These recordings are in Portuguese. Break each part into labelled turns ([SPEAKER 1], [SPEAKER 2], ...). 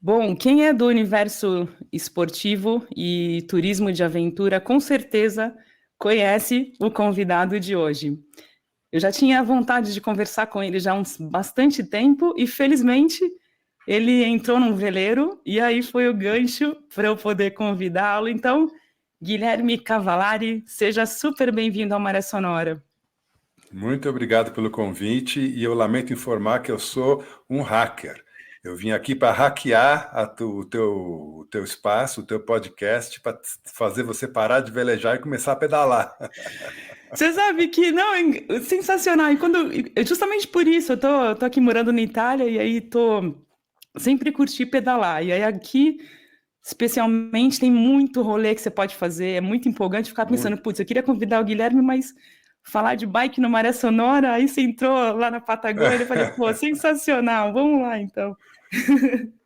[SPEAKER 1] Bom, quem é do universo esportivo e turismo de aventura, com certeza conhece o convidado de hoje. Eu já tinha vontade de conversar com ele já há bastante tempo e, felizmente, ele entrou num veleiro e aí foi o gancho para eu poder convidá-lo. Então, Guilherme Cavalari, seja super bem-vindo ao Maré Sonora.
[SPEAKER 2] Muito obrigado pelo convite e eu lamento informar que eu sou um hacker. Eu vim aqui para hackear o teu espaço, o teu podcast, para fazer você parar de velejar e começar a pedalar.
[SPEAKER 1] Você sabe que, não, é sensacional. E justamente por isso, eu tô aqui morando na Itália e aí sempre curti pedalar. E aí aqui, especialmente, tem muito rolê que você pode fazer. É muito empolgante ficar pensando,
[SPEAKER 2] Muito.
[SPEAKER 1] putz, eu queria convidar o Guilherme, mas falar de bike no Maré Sonora, aí você entrou lá na Patagônia, eu falei, pô, sensacional, vamos lá então.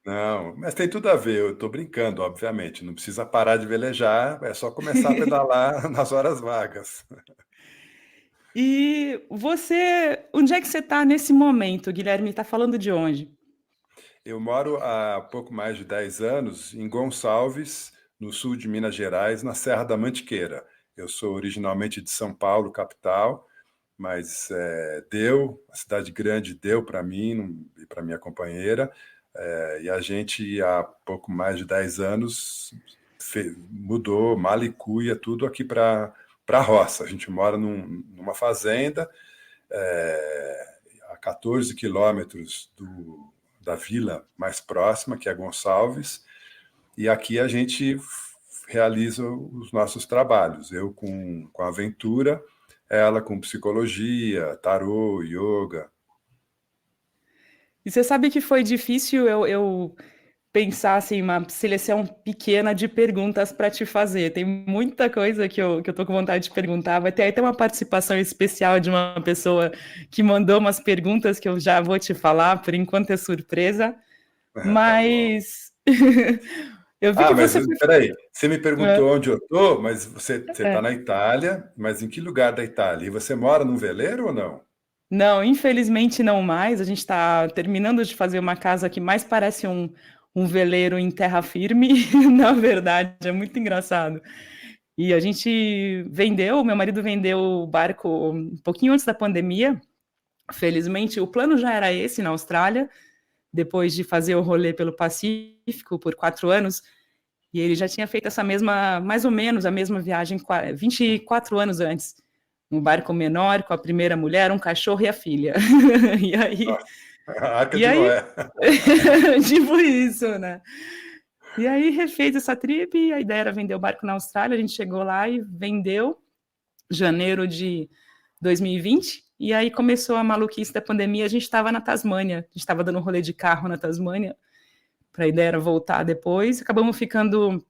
[SPEAKER 2] Não, mas tem tudo a ver. Eu estou brincando, obviamente. Não precisa parar de velejar, é só começar a pedalar nas horas vagas.
[SPEAKER 1] E onde é que você está nesse momento, Guilherme? Está falando de onde?
[SPEAKER 2] Eu moro há pouco mais de 10 anos em Gonçalves, no sul de Minas Gerais, na Serra da Mantiqueira. Eu sou originalmente de São Paulo, capital, mas a cidade grande deu para mim e para minha companheira, e a gente, há pouco mais de 10 anos, mudou Malicuia, tudo aqui para a roça. A gente mora numa fazenda, a 14 quilômetros da vila mais próxima, que é Gonçalves, e aqui a gente realiza os nossos trabalhos. Eu com aventura, ela com psicologia, tarô, yoga.
[SPEAKER 1] E você sabe que foi difícil eu pensar assim, uma seleção pequena de perguntas para te fazer. Tem muita coisa que eu tô com vontade de perguntar. Vai ter até uma participação especial de uma pessoa que mandou umas perguntas que eu já vou te falar, por enquanto é surpresa.
[SPEAKER 2] Tá bom.
[SPEAKER 1] Mas eu vi
[SPEAKER 2] Ah,
[SPEAKER 1] que
[SPEAKER 2] mas
[SPEAKER 1] você foi.
[SPEAKER 2] peraí, você me
[SPEAKER 1] É,
[SPEAKER 2] perguntou onde eu estou, mas você está
[SPEAKER 1] é.
[SPEAKER 2] na Itália, mas em que lugar da Itália? E você mora num veleiro ou não?
[SPEAKER 1] Não, infelizmente não mais. A gente está terminando de fazer uma casa que mais parece um veleiro em terra firme, na verdade, é muito engraçado. E a gente vendeu, meu marido vendeu o barco um pouquinho antes da pandemia. Felizmente, o plano já era esse na Austrália, depois de fazer o rolê pelo Pacífico por 4 anos. E ele já tinha feito essa mesma, mais ou menos a mesma viagem 24 anos antes. Um barco menor, com a primeira mulher, um cachorro e a filha. E aí,
[SPEAKER 2] Nossa, a Arca
[SPEAKER 1] e
[SPEAKER 2] de
[SPEAKER 1] aí,
[SPEAKER 2] Noé.
[SPEAKER 1] tipo isso, né? E aí refez essa trip, e a ideia era vender o barco na Austrália, a gente chegou lá e vendeu janeiro de 2020, e aí começou a maluquice da pandemia, a gente estava na Tasmânia, a gente estava dando um rolê de carro na Tasmânia, para a ideia era voltar depois, acabamos ficando,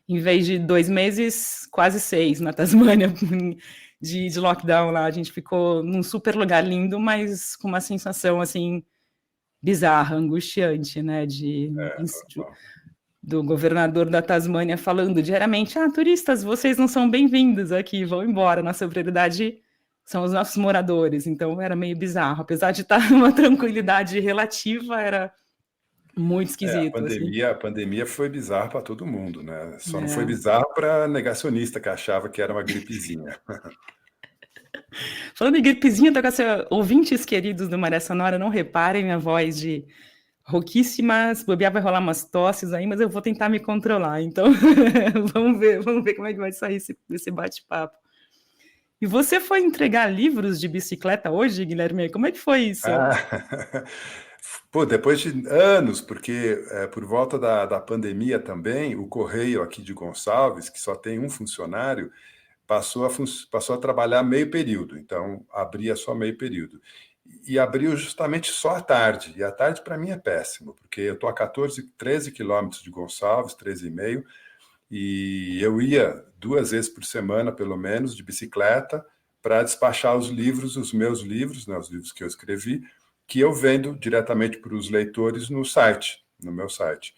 [SPEAKER 1] em vez de 2 meses, quase 6 na Tasmânia, de lockdown lá, a gente ficou num super lugar lindo, mas com uma sensação, assim, bizarra, angustiante, né,
[SPEAKER 2] Normal.
[SPEAKER 1] do governador da Tasmânia falando diariamente: ah, turistas, vocês não são bem-vindos aqui, vão embora, nossa prioridade são os nossos moradores. Então era meio bizarro, apesar de estar uma tranquilidade relativa, era muito
[SPEAKER 2] A
[SPEAKER 1] esquisito, assim.
[SPEAKER 2] pandemia foi bizarra para todo mundo, né? Só não foi
[SPEAKER 1] É.
[SPEAKER 2] bizarro para negacionista que achava que era uma gripezinha.
[SPEAKER 1] Falando em gripezinha, tô com ouvintes queridos do Maré Sonora, não reparem minha voz de rouquíssima, bobear vai rolar umas tosses aí, mas eu vou tentar me controlar. Então, vamos ver como é que vai sair esse bate-papo. E você foi entregar livros de bicicleta hoje, Guilherme? Como é que foi isso?
[SPEAKER 2] Ah, pô, depois de anos, porque por volta da pandemia também, o Correio aqui de Gonçalves, que só tem um funcionário, passou a trabalhar meio período, então abria só meio período. E abriu justamente só à tarde, e à tarde para mim é péssimo, porque eu estou a 13 quilômetros de Gonçalves, 13,5, e eu ia 2 vezes por semana, pelo menos, de bicicleta, para despachar os livros, os meus livros, né, os livros que eu escrevi, que eu vendo diretamente para os leitores no site, no meu site.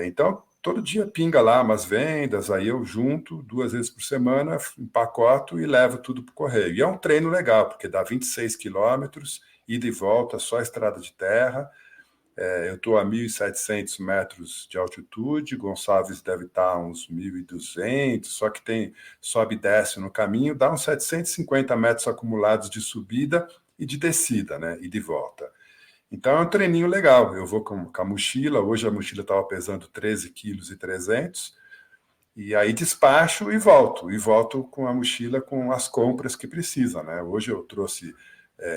[SPEAKER 2] Então, todo dia pinga lá umas vendas, aí eu junto 2 vezes por semana, empacoto e levo tudo para o correio. E é um treino legal, porque dá 26 quilômetros, ida e volta, só estrada de terra, Eu estou a 1.700 metros de altitude, Gonçalves deve estar a uns 1.200, só que tem sobe e desce no caminho, dá uns 750 metros acumulados de subida e de descida, né? E de volta. Então é um treininho legal. Eu vou com a mochila, hoje a mochila estava pesando 13,3 kg, e aí despacho e volto com a mochila com as compras que precisa, né? Hoje eu trouxe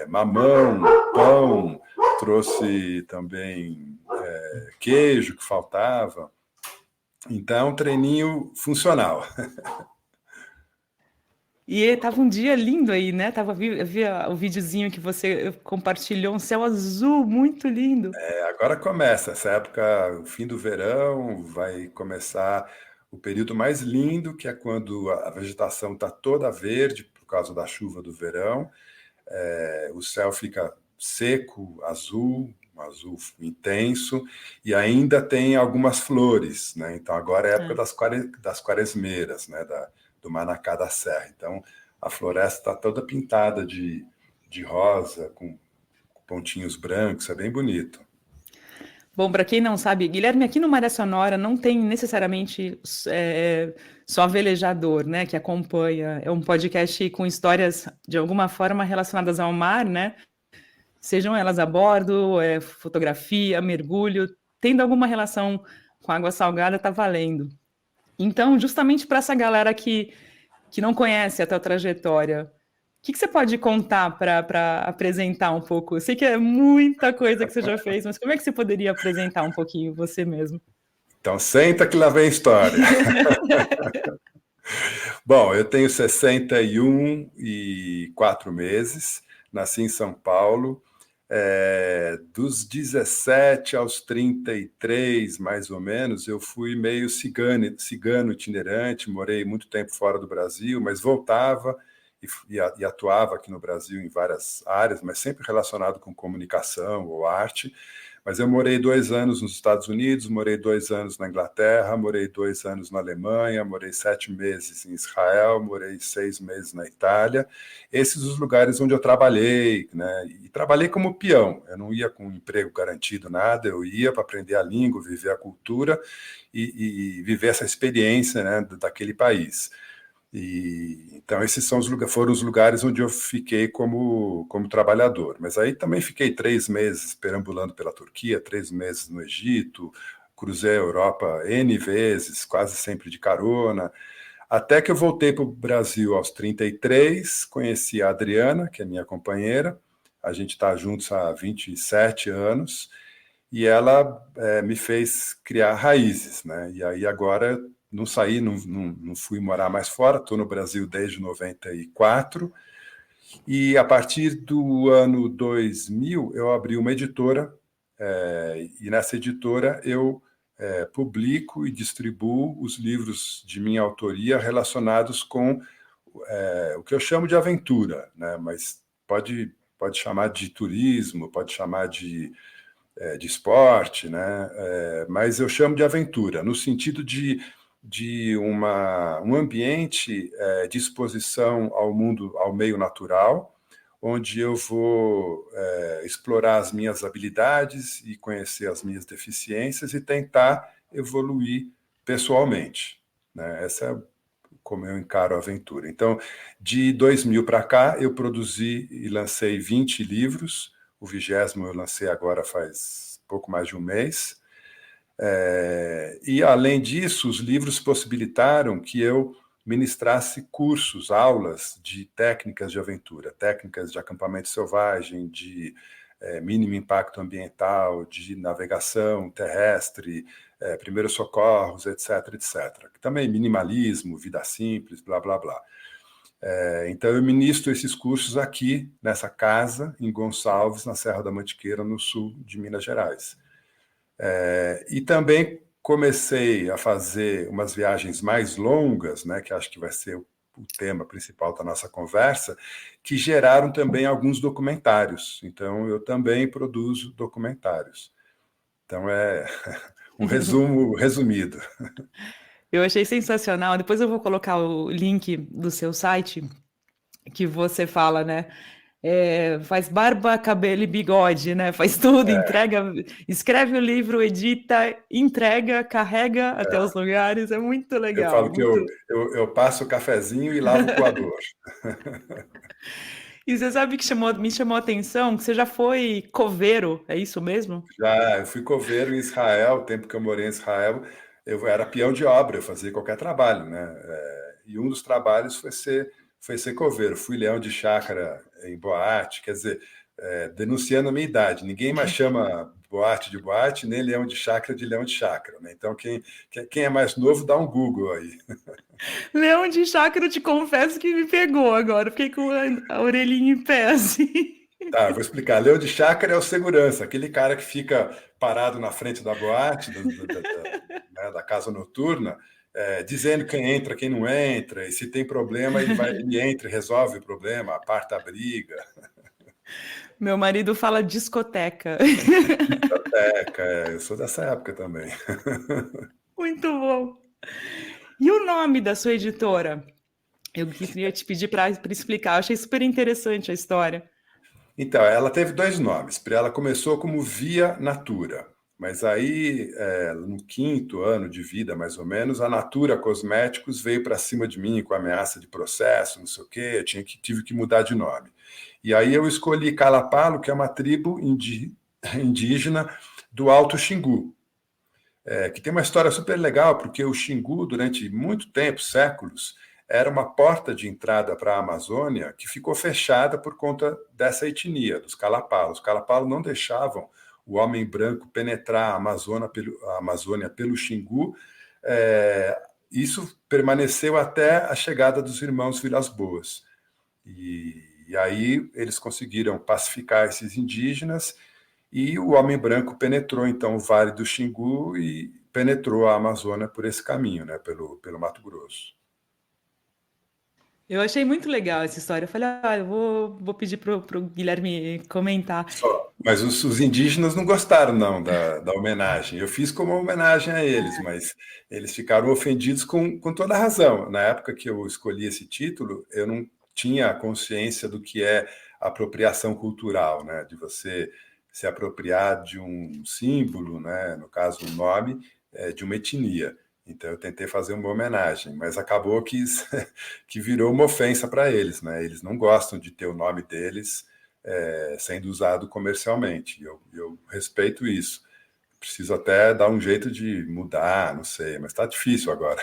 [SPEAKER 2] mamão, pão, trouxe também queijo que faltava. Então, um treininho funcional.
[SPEAKER 1] E tava um dia lindo aí, né? Eu via o videozinho que você compartilhou, um céu azul muito lindo.
[SPEAKER 2] Agora começa essa época, o fim do verão, vai começar o período mais lindo, que é quando a vegetação está toda verde por causa da chuva do verão. O céu fica seco, azul, um azul intenso, e ainda tem algumas flores, né? Então agora é a época das quaresmeiras, né? Do Manacá da Serra. Então a floresta está toda pintada de rosa, com pontinhos brancos, é bem bonito.
[SPEAKER 1] Bom, para quem não sabe, Guilherme, aqui no Maré Sonora não tem necessariamente só velejador, né, que acompanha. É um podcast com histórias de alguma forma relacionadas ao mar, né? Sejam elas a bordo, fotografia, mergulho, tendo alguma relação com água salgada, tá valendo. Então, justamente para essa galera que não conhece a tua trajetória, o que você pode contar para apresentar um pouco? Eu sei que é muita coisa que você já fez, mas como é que você poderia apresentar um pouquinho você mesmo?
[SPEAKER 2] Então senta que lá vem a história. Bom, eu tenho 61 e 4 meses, nasci em São Paulo. Dos 17 aos 33, mais ou menos, eu fui meio cigano itinerante, morei muito tempo fora do Brasil, mas voltava e atuava aqui no Brasil em várias áreas, mas sempre relacionado com comunicação ou arte. Mas eu morei 2 anos nos Estados Unidos, morei 2 anos na Inglaterra, morei 2 anos na Alemanha, morei 7 meses em Israel, morei 6 meses na Itália. Esses são os lugares onde eu trabalhei, né? E trabalhei como peão. Eu não ia com um emprego garantido, nada. Eu ia para aprender a língua, viver a cultura e viver essa experiência, né, daquele país. Então, esses foram os lugares onde eu fiquei como trabalhador. Mas aí também fiquei 3 meses perambulando pela Turquia, 3 meses no Egito, cruzei a Europa N vezes, quase sempre de carona, até que eu voltei para o Brasil aos 33, conheci a Adriana, que é minha companheira, a gente está juntos há 27 anos, e ela me fez criar raízes, né? E aí agora não saí, não fui morar mais fora, estou no Brasil desde 94, e a partir do ano 2000 eu abri uma editora, e nessa editora eu publico e distribuo os livros de minha autoria relacionados com o que eu chamo de aventura, né? Mas pode chamar de turismo, pode chamar de esporte, né? Mas eu chamo de aventura, no sentido de um ambiente de exposição ao mundo, ao meio natural, onde eu vou explorar as minhas habilidades e conhecer as minhas deficiências e tentar evoluir pessoalmente, né? Essa é como eu encaro a aventura. Então, de 2000 para cá, eu produzi e lancei 20 livros. O 20º eu lancei agora faz pouco mais de um mês. E, além disso, os livros possibilitaram que eu ministrasse cursos, aulas de técnicas de aventura, técnicas de acampamento selvagem, de mínimo impacto ambiental, de navegação terrestre, primeiros socorros, etc, etc. Também minimalismo, vida simples, blá, blá, blá. Então, eu ministro esses cursos aqui, nessa casa, em Gonçalves, na Serra da Mantiqueira, no sul de Minas Gerais. E também comecei a fazer umas viagens mais longas, né, que acho que vai ser o tema principal da nossa conversa, que geraram também alguns documentários. Então, eu também produzo documentários. Então, é um resumo resumido.
[SPEAKER 1] Eu achei sensacional. Depois eu vou colocar o link do seu site que você fala, né? faz barba, cabelo e bigode, né? Faz tudo, entrega, escreve o livro, edita, entrega, carrega até os lugares. É muito
[SPEAKER 2] Eu
[SPEAKER 1] legal,
[SPEAKER 2] falo que
[SPEAKER 1] muito.
[SPEAKER 2] eu passo o cafezinho e lavo o coador.
[SPEAKER 1] E você sabe que me chamou a atenção que você já foi coveiro, é isso mesmo?
[SPEAKER 2] Já eu fui coveiro em Israel, o tempo que eu morei em Israel, eu era peão de obra, eu fazia qualquer trabalho, né? E um dos trabalhos foi ser coveiro. Fui leão de chácara em boate, quer dizer, denunciando a minha idade. Ninguém mais chama boate de boate, nem leão de chácara, né? Então, quem é mais novo, dá um Google aí.
[SPEAKER 1] Leão de chácara, eu te confesso que me pegou agora. Fiquei com a orelhinha em pé, assim.
[SPEAKER 2] Tá, eu vou explicar. Leão de chácara é o segurança, aquele cara que fica parado na frente da boate, né, da casa noturna, dizendo quem entra, quem não entra, e se tem problema, ele entra e resolve o problema, aparta a briga.
[SPEAKER 1] Meu marido fala discoteca.
[SPEAKER 2] Eu sou dessa época também.
[SPEAKER 1] Muito bom. E o nome da sua editora? Eu queria te pedir para explicar. Eu achei super interessante a história.
[SPEAKER 2] Então, ela teve dois nomes. Ela começou como Via Natura, mas aí, no quinto ano de vida, mais ou menos, a Natura Cosméticos veio para cima de mim com ameaça de processo, não sei o quê, tive que mudar de nome. E aí eu escolhi Calapalo, que é uma tribo indígena do Alto Xingu, que tem uma história super legal, porque o Xingu, durante muito tempo, séculos, era uma porta de entrada para a Amazônia que ficou fechada por conta dessa etnia, dos Calapalos. Os Calapalos não deixavam o homem branco penetrar a Amazônia pelo Xingu. Isso permaneceu até a chegada dos irmãos Vilas Boas. E aí eles conseguiram pacificar esses indígenas e o homem branco penetrou, então, o Vale do Xingu e penetrou a Amazônia por esse caminho, né, pelo Mato Grosso.
[SPEAKER 1] Eu achei muito legal essa história. Eu falei, eu vou pedir pro Guilherme comentar.
[SPEAKER 2] Mas os indígenas não gostaram, não, da homenagem. Eu fiz como uma homenagem a eles, mas eles ficaram ofendidos com toda a razão. Na época que eu escolhi esse título, eu não tinha consciência do que é apropriação cultural, né? De você se apropriar de um símbolo, né? No caso, um nome, de uma etnia. Então, eu tentei fazer uma homenagem, mas acabou que virou uma ofensa para eles, né? Eles não gostam de ter o nome deles sendo usado comercialmente. Eu respeito isso. Preciso até dar um jeito de mudar, não sei, mas está difícil agora.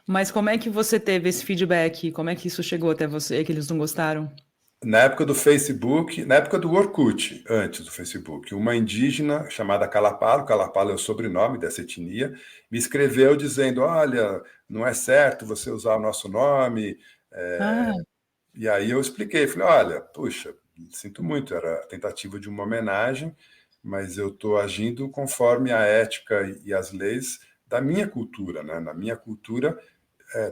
[SPEAKER 1] Mas como é que você teve esse feedback? Como é que isso chegou até você, que eles não gostaram?
[SPEAKER 2] Na época do Facebook, na época do Orkut, antes do Facebook, uma indígena chamada Calapalo, Calapalo é o sobrenome dessa etnia, me escreveu dizendo: olha, não é certo você usar o nosso nome.
[SPEAKER 1] Ah,
[SPEAKER 2] E aí eu expliquei, falei: olha, puxa, sinto muito, era a tentativa de uma homenagem, mas eu estou agindo conforme a ética e as leis da minha cultura, né? Na minha cultura,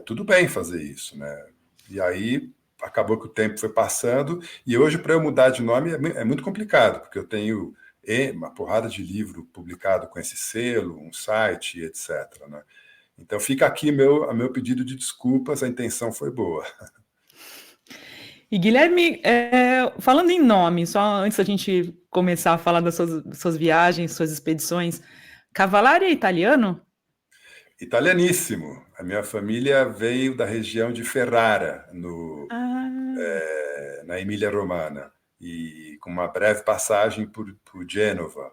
[SPEAKER 2] tudo bem fazer isso, né? E aí acabou que o tempo foi passando, e hoje para eu mudar de nome é muito complicado, porque eu tenho uma porrada de livro publicado com esse selo, um site, etc, né? Então fica aqui meu pedido de desculpas, a intenção foi boa.
[SPEAKER 1] e Guilherme, falando em nome, só antes da gente começar a falar das suas viagens, suas expedições, Cavalari é italiano?
[SPEAKER 2] Italianíssimo. A minha família veio da região de Ferrara,
[SPEAKER 1] Ah,
[SPEAKER 2] na Emília-Romana, e com uma breve passagem por Gênova.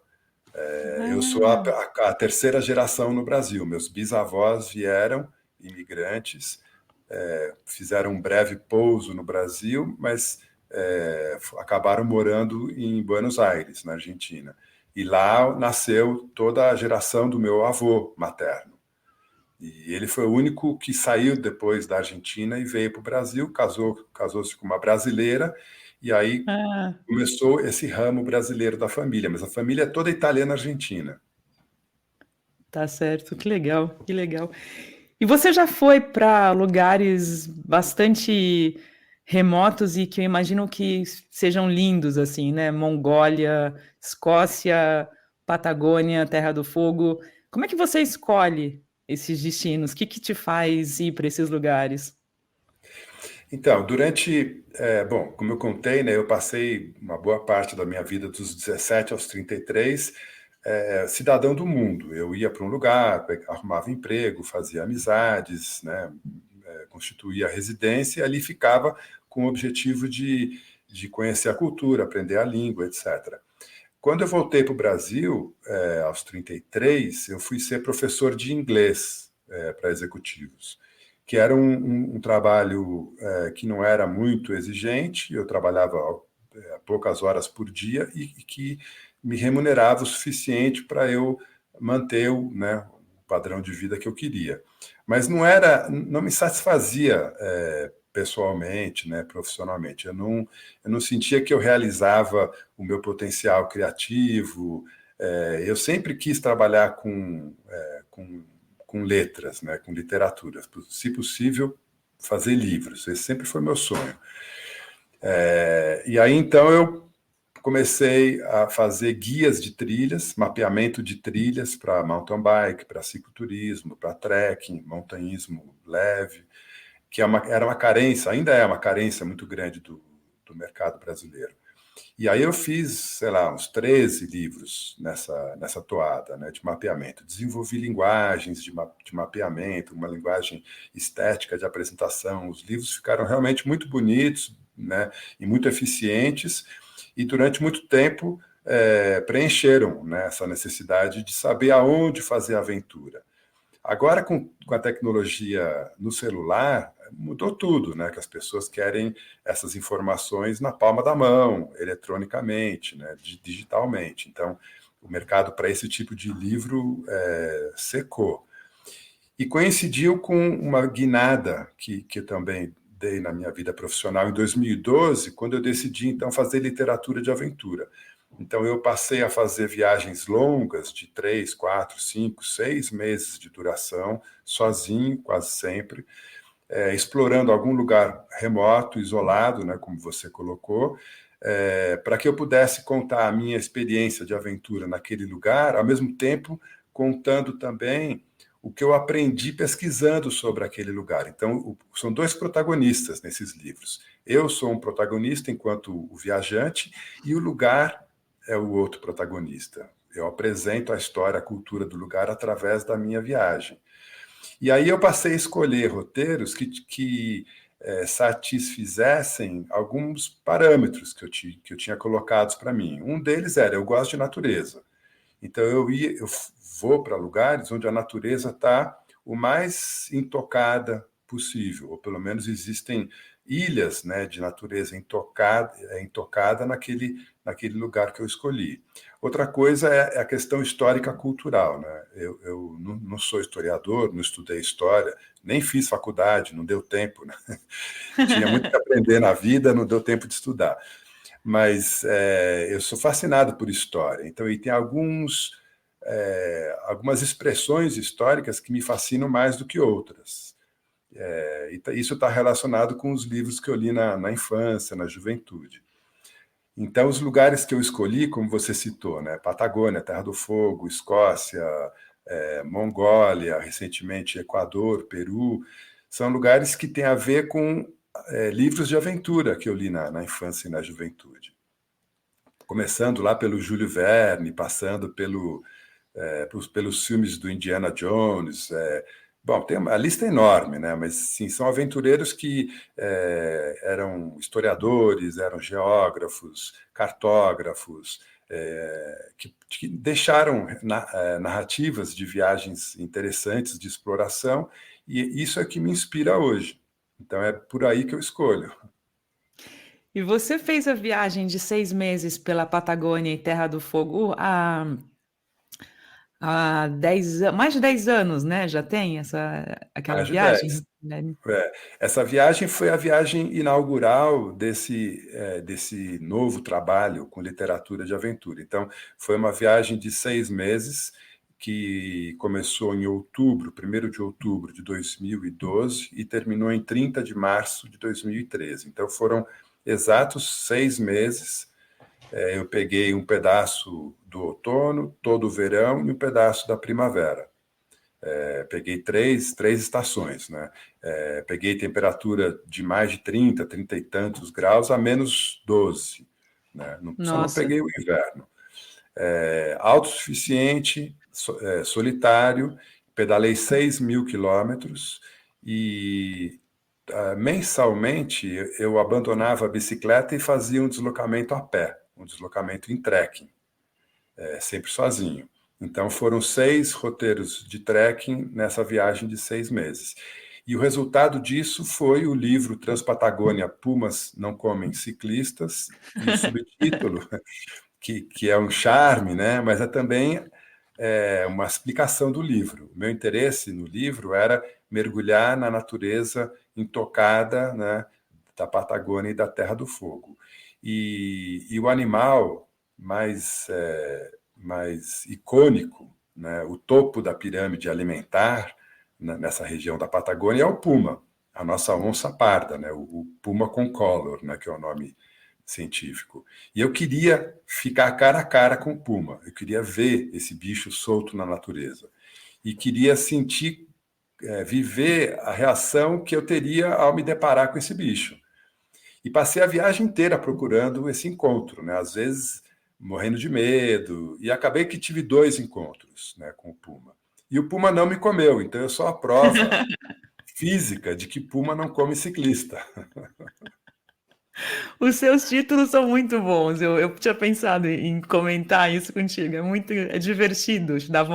[SPEAKER 2] Eu sou
[SPEAKER 1] ah,
[SPEAKER 2] a terceira geração no Brasil. Meus bisavós vieram, imigrantes, fizeram um breve pouso no Brasil, mas acabaram morando em Buenos Aires, na Argentina. E lá nasceu toda a geração do meu avô materno. E ele foi o único que saiu depois da Argentina e veio para o Brasil, casou-se com uma brasileira, e aí
[SPEAKER 1] ah,
[SPEAKER 2] começou esse ramo brasileiro da família, mas a família é toda italiana-argentina.
[SPEAKER 1] tá certo, que legal, que legal. E você já foi para lugares bastante remotos e que eu imagino que sejam lindos, assim, né? Mongólia, Escócia, Patagônia, Terra do Fogo. Como é que você escolhe esses destinos? O que te faz ir para esses lugares?
[SPEAKER 2] Então, bom, como eu contei, né, eu passei uma boa parte da minha vida dos 17 aos 33, cidadão do mundo. Eu ia para um lugar, arrumava emprego, fazia amizades, né, constituía residência e ali ficava com o objetivo de conhecer a cultura, aprender a língua, etc. Quando eu voltei para o Brasil, aos 33, eu fui ser professor de inglês para executivos, que era um trabalho que não era muito exigente, eu trabalhava poucas horas por dia e que me remunerava o suficiente para eu manter o padrão de vida que eu queria. Mas não me satisfazia pessoalmente, né, profissionalmente. Eu não sentia que eu realizava o meu potencial criativo. Eu sempre quis trabalhar com letras, né, com literatura. Se possível, fazer livros. Esse sempre foi meu sonho. E aí, então, eu comecei a fazer guias de trilhas, mapeamento de trilhas para mountain bike, para cicloturismo, para trekking, montanhismo leve, que era uma carência, ainda é uma carência muito grande do mercado brasileiro. E aí eu fiz, sei lá, uns 13 livros nessa toada, né, de mapeamento. Desenvolvi linguagens de mapeamento, uma linguagem estética de apresentação. Os livros ficaram realmente muito bonitos, né, e muito eficientes, e durante muito tempo preencheram, né, essa necessidade de saber aonde fazer a aventura. Agora, com a tecnologia no celular, mudou tudo, né? Que as pessoas querem essas informações na palma da mão, eletronicamente, né? Digitalmente. Então, o mercado para esse tipo de livro secou. E coincidiu com uma guinada que eu também dei na minha vida profissional em 2012, quando eu decidi, então, fazer literatura de aventura. Então, eu passei a fazer viagens longas de 3, 4, 5, 6 meses de duração, sozinho, quase sempre, explorando algum lugar remoto, isolado, né, como você colocou, para que eu pudesse contar a minha experiência de aventura naquele lugar, ao mesmo tempo contando também o que eu aprendi pesquisando sobre aquele lugar. Então, são dois protagonistas nesses livros. Eu sou um protagonista enquanto o viajante e o lugar é o outro protagonista. Eu apresento a história, a cultura do lugar através da minha viagem. E aí eu passei a escolher roteiros que satisfizessem alguns parâmetros que eu tinha colocados para mim. Um deles era, eu gosto de natureza. Então eu vou para lugares onde a natureza está o mais intocada possível, ou pelo menos existem ilhas, né, de natureza intocada naquele lugar que eu escolhi. Outra coisa é a questão histórica cultural, né? Eu não sou historiador, não estudei história, nem fiz faculdade, não deu tempo, né? Tinha muito que aprender na vida, não deu tempo de estudar. Mas eu sou fascinado por história. Então, e tem algumas expressões históricas que me fascinam mais do que outras. Isso está relacionado com os livros que eu li na infância, na juventude. Então, os lugares que eu escolhi, como você citou, né, Patagônia, Terra do Fogo, Escócia, Mongólia, recentemente Equador, Peru, são lugares que têm a ver com livros de aventura que eu li na infância e na juventude. Começando lá pelo Júlio Verne, passando pelos filmes do Indiana Jones. Bom, a lista é enorme, né? Mas sim, são aventureiros que eram historiadores, eram geógrafos, cartógrafos, que deixaram narrativas de viagens interessantes, de exploração, e isso é que me inspira hoje. Então é por aí que eu escolho.
[SPEAKER 1] E você fez a viagem de 6 meses pela Patagônia e Terra do Fogo há mais de 10 anos, né? Já tem aquela
[SPEAKER 2] Mais de
[SPEAKER 1] viagem,
[SPEAKER 2] 10.
[SPEAKER 1] né?
[SPEAKER 2] Essa viagem foi a viagem inaugural desse novo trabalho com literatura de aventura. Então, foi uma viagem de 6 meses que começou em outubro, 1º de outubro de 2012 e terminou em 30 de março de 2013. Então, foram exatos 6 meses. Eu peguei um pedaço do outono, todo o verão e um pedaço da primavera. Peguei três estações, né? Peguei temperatura de mais de 30, 30 e tantos graus a menos 12, né? Só não
[SPEAKER 1] Nossa.
[SPEAKER 2] peguei o inverno. Autossuficiente, solitário, pedalei 6.000 quilômetros e mensalmente eu abandonava a bicicleta e fazia um deslocamento a pé, um deslocamento em trekking, sempre sozinho. Então foram 6 roteiros de trekking nessa viagem de 6 meses. E o resultado disso foi o livro Transpatagônia, Pumas Não Comem Ciclistas, e o subtítulo, que é um charme, né? Mas é também uma explicação do livro. O meu interesse no livro era mergulhar na natureza intocada, né, da Patagônia e da Terra do Fogo. E o animal mais icônico, né, o topo da pirâmide alimentar, né, nessa região da Patagônia, é o puma, a nossa onça parda, né, o puma concolor, né, que é o nome científico. E eu queria ficar cara a cara com o puma, eu queria ver esse bicho solto na natureza. E queria sentir, viver a reação que eu teria ao me deparar com esse bicho. E passei a viagem inteira procurando esse encontro, né? Às vezes morrendo de medo, e acabei que tive 2 encontros, né, com o puma. E o puma não me comeu, então eu sou a prova física de que puma não come ciclista.
[SPEAKER 1] Os seus títulos são muito bons. Eu tinha pensado em comentar isso contigo. É divertido, te dá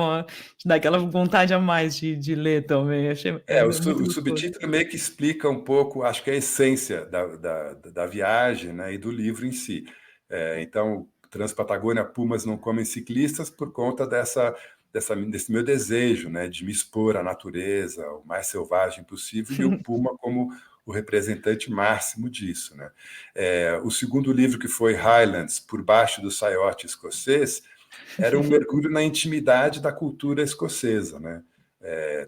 [SPEAKER 1] aquela vontade a mais de ler também. Achei, muito
[SPEAKER 2] O
[SPEAKER 1] gostoso.
[SPEAKER 2] subtítulo meio que explica um pouco, acho que a essência da viagem, né, e do livro em si. Então, Transpatagônia, Pumas Não Comem Ciclistas, por conta desse meu desejo, né, de me expor à natureza, o mais selvagem possível, e o puma como o representante máximo disso, né? O segundo livro, que foi Highlands, Por Baixo do Saiote Escocês, era um mergulho na intimidade da cultura escocesa, né?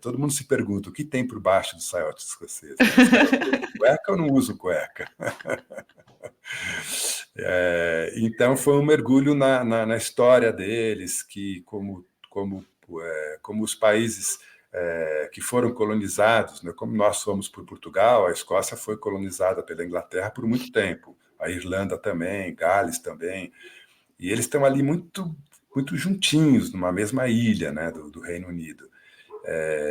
[SPEAKER 2] Todo mundo se pergunta o que tem por baixo do saiote escocês, né? Os caras usam cueca ou não usam cueca? Então foi um mergulho na história deles, que como os países que foram colonizados, né? Como nós fomos por Portugal, a Escócia foi colonizada pela Inglaterra por muito tempo, a Irlanda também, Gales também, e eles estão ali muito muito juntinhos numa mesma ilha, né, do Reino Unido.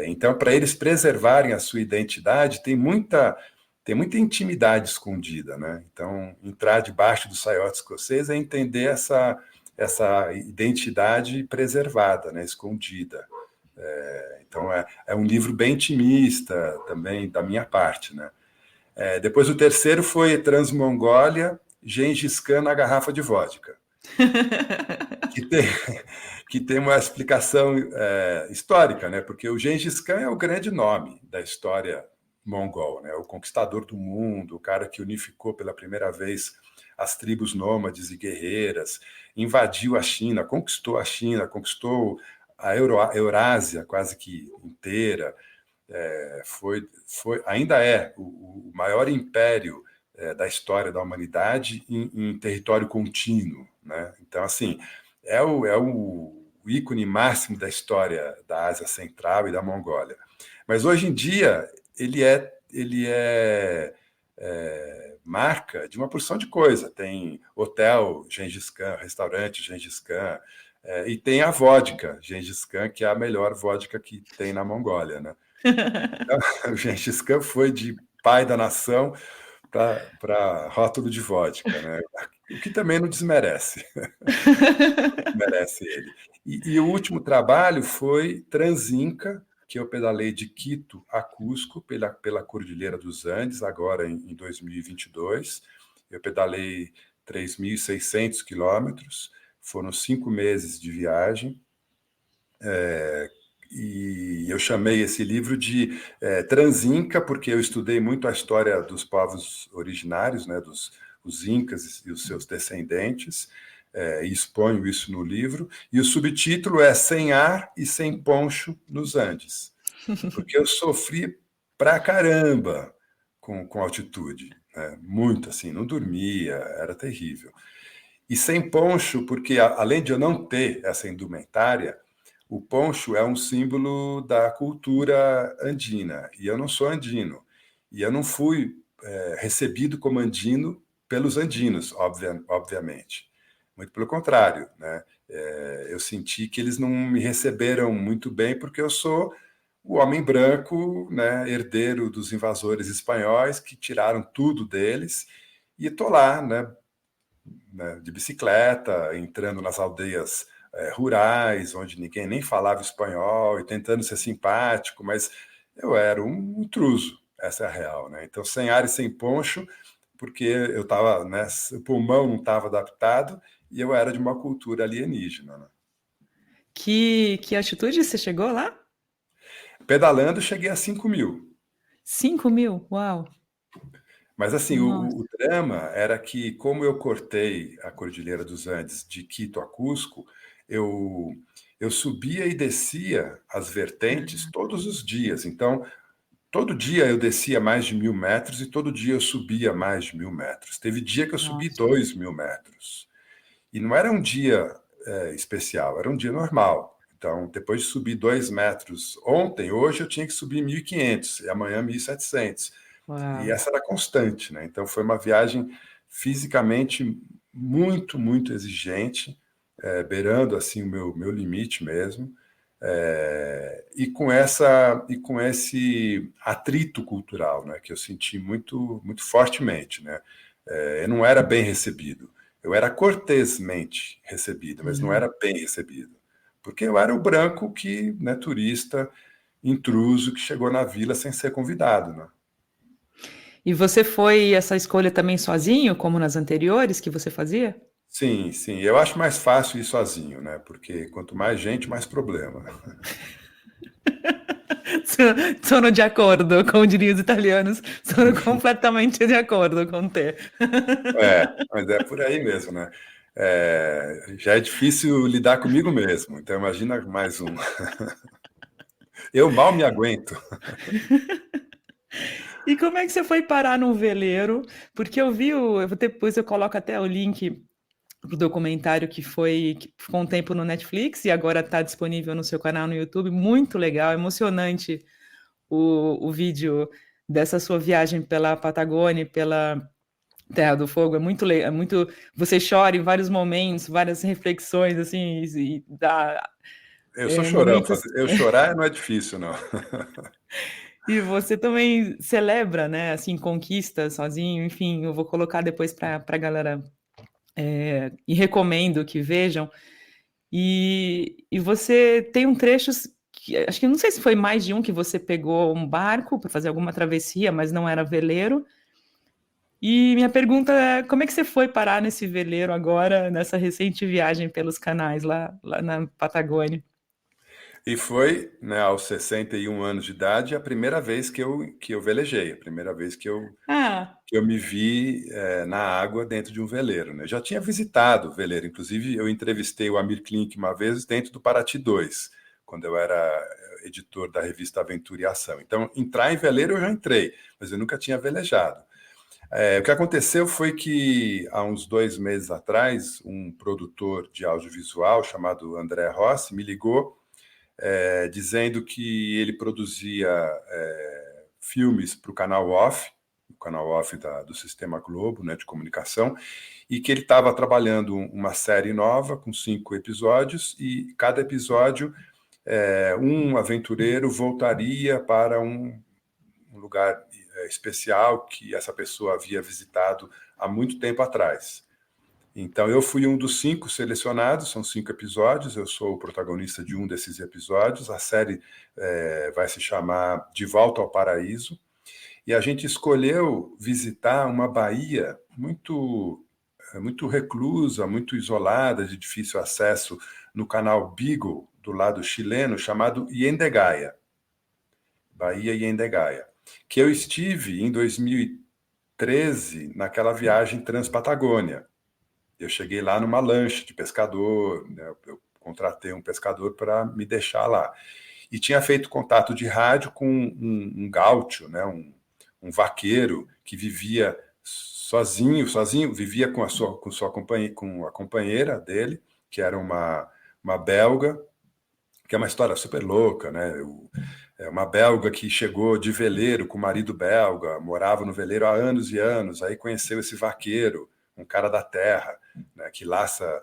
[SPEAKER 2] Então, para eles preservarem a sua identidade, tem muita intimidade escondida, né? Então, entrar debaixo do saiote escocês é entender essa identidade preservada, né? Escondida. Então, é um livro bem intimista também, da minha parte, né? Depois, o terceiro foi Transmongólia, Gengis Khan na garrafa de vodka, que tem, que tem uma explicação histórica, né? Porque o Gengis Khan é o grande nome da história mongol, né? O conquistador do mundo, o cara que unificou pela primeira vez as tribos nômades e guerreiras, invadiu a China, conquistou a Eurásia quase que inteira, ainda é o maior império da história da humanidade em território contínuo, né? Então, assim, é o ícone máximo da história da Ásia Central e da Mongólia. Mas hoje em dia ele é marca de uma porção de coisa. Tem hotel Gengis Khan, restaurante Gengis Khan, e tem a vodka Gengis Khan, que é a melhor vodka que tem na Mongólia, né? Então, o Gengis Khan foi de pai da nação para rótulo de vodka, né? O que também não desmerece, merece ele. E o último trabalho foi Transinca, que eu pedalei de Quito a Cusco, pela Cordilheira dos Andes, agora em 2022. Eu pedalei 3.600 quilômetros, foram 5 meses de viagem, e eu chamei esse livro de Transinca, porque eu estudei muito a história dos povos originários, né, os incas e os seus descendentes, e exponho isso no livro. E o subtítulo é Sem Ar e Sem Poncho nos Andes, porque eu sofri pra caramba com altitude, né? Muito assim, não dormia, era terrível. E sem poncho, porque além de eu não ter essa indumentária, o poncho é um símbolo da cultura andina, e eu não sou andino. E eu não fui recebido como andino pelos andinos, obviamente. Muito pelo contrário, né? Eu senti que eles não me receberam muito bem porque eu sou o homem branco, né, herdeiro dos invasores espanhóis que tiraram tudo deles, e estou lá, né, de bicicleta, entrando nas aldeias rurais, onde ninguém nem falava espanhol, e tentando ser simpático, mas eu era um intruso, essa é a real, né? Então, sem ar e sem poncho, porque eu estava, né, o pulmão não estava adaptado, e eu era de uma cultura alienígena, né?
[SPEAKER 1] Que altitude você chegou lá?
[SPEAKER 2] Pedalando, cheguei a 5.000.
[SPEAKER 1] 5.000? Uau!
[SPEAKER 2] Mas assim, o
[SPEAKER 1] Nossa.
[SPEAKER 2] drama era que, como eu cortei a Cordilheira dos Andes de Quito a Cusco, eu, eu subia e descia as vertentes todos os dias. Então, todo dia eu descia mais de 1.000 metros e todo dia eu subia mais de 1.000 metros. Teve dia que eu subi
[SPEAKER 1] Nossa.
[SPEAKER 2] 2.000 metros. E não era um dia especial, era um dia normal. Então, depois de subir 2 metros ontem, hoje eu tinha que subir 1.500 e amanhã 1.700. E
[SPEAKER 1] Uau.
[SPEAKER 2] essa era constante, né? Então foi uma viagem fisicamente muito, muito exigente, beirando assim o meu limite mesmo, e com esse atrito cultural, né? Que eu senti muito, muito fortemente, né? Eu não era bem recebido, eu era cortesmente recebido, mas não era bem recebido, porque eu era o branco que, né, turista, intruso que chegou na vila sem ser convidado, né?
[SPEAKER 1] E você foi essa escolha também sozinho, como nas anteriores que você fazia?
[SPEAKER 2] Sim, sim. Eu acho mais fácil ir sozinho, né? Porque quanto mais gente, mais problema.
[SPEAKER 1] Sono de acordo, como diriam os italianos, sono completamente de acordo com te.
[SPEAKER 2] Mas é por aí mesmo, né? Já é difícil lidar comigo mesmo, então imagina mais um. Eu mal me aguento.
[SPEAKER 1] E como é que você foi parar num veleiro? Porque depois eu coloco até o link pro documentário que ficou um tempo no Netflix e agora está disponível no seu canal no YouTube. Muito legal, emocionante o vídeo dessa sua viagem pela Patagônia, pela Terra do Fogo. É muito. Você chora em vários momentos, várias reflexões, assim, e dá
[SPEAKER 2] Eu sou chorão,
[SPEAKER 1] momentos.
[SPEAKER 2] eu chorar não é difícil, não.
[SPEAKER 1] E você também celebra, né, assim, conquistas sozinho. Enfim, eu vou colocar depois para a galera e recomendo que vejam. E você tem um trecho que acho que não sei se foi mais de um que você pegou um barco para fazer alguma travessia, mas não era veleiro. E minha pergunta é, como é que você foi parar nesse veleiro agora, nessa recente viagem pelos canais lá na Patagônia?
[SPEAKER 2] E foi, né, aos 61 anos de idade, a primeira vez que eu velejei, a primeira vez
[SPEAKER 1] Ah,
[SPEAKER 2] que eu me vi na água dentro de um veleiro, né? Eu já tinha visitado o veleiro, inclusive eu entrevistei o Amir Klink uma vez dentro do Paraty 2, quando eu era editor da revista Aventura e Ação. Então, entrar em veleiro eu já entrei, mas eu nunca tinha velejado. O que aconteceu foi que, há uns 2 meses atrás, um produtor de audiovisual chamado André Rossi me ligou dizendo que ele produzia filmes para o canal off do Sistema Globo, né, de comunicação, e que ele estava trabalhando uma série nova com 5 episódios, e cada episódio um aventureiro voltaria para um lugar especial que essa pessoa havia visitado há muito tempo atrás. Então, eu fui um dos 5 selecionados, são 5 episódios, eu sou o protagonista de um desses episódios. A série vai se chamar De Volta ao Paraíso, e a gente escolheu visitar uma baía muito reclusa, muito isolada, de difícil acesso, no canal Beagle, do lado chileno, chamado Yendegaia, Baía Yendegaia, que eu estive em 2013 naquela viagem Transpatagônia. Eu cheguei lá numa lancha de pescador, né? Eu contratei um pescador para me deixar lá. E tinha feito contato de rádio com um gaúcho, né? Um vaqueiro que vivia sozinho, vivia com a companheira dele, que era uma belga, que é uma história super louca, né? É uma belga que chegou de veleiro com o marido belga, morava no veleiro há anos e anos, aí conheceu esse vaqueiro, um cara da terra, né, que laça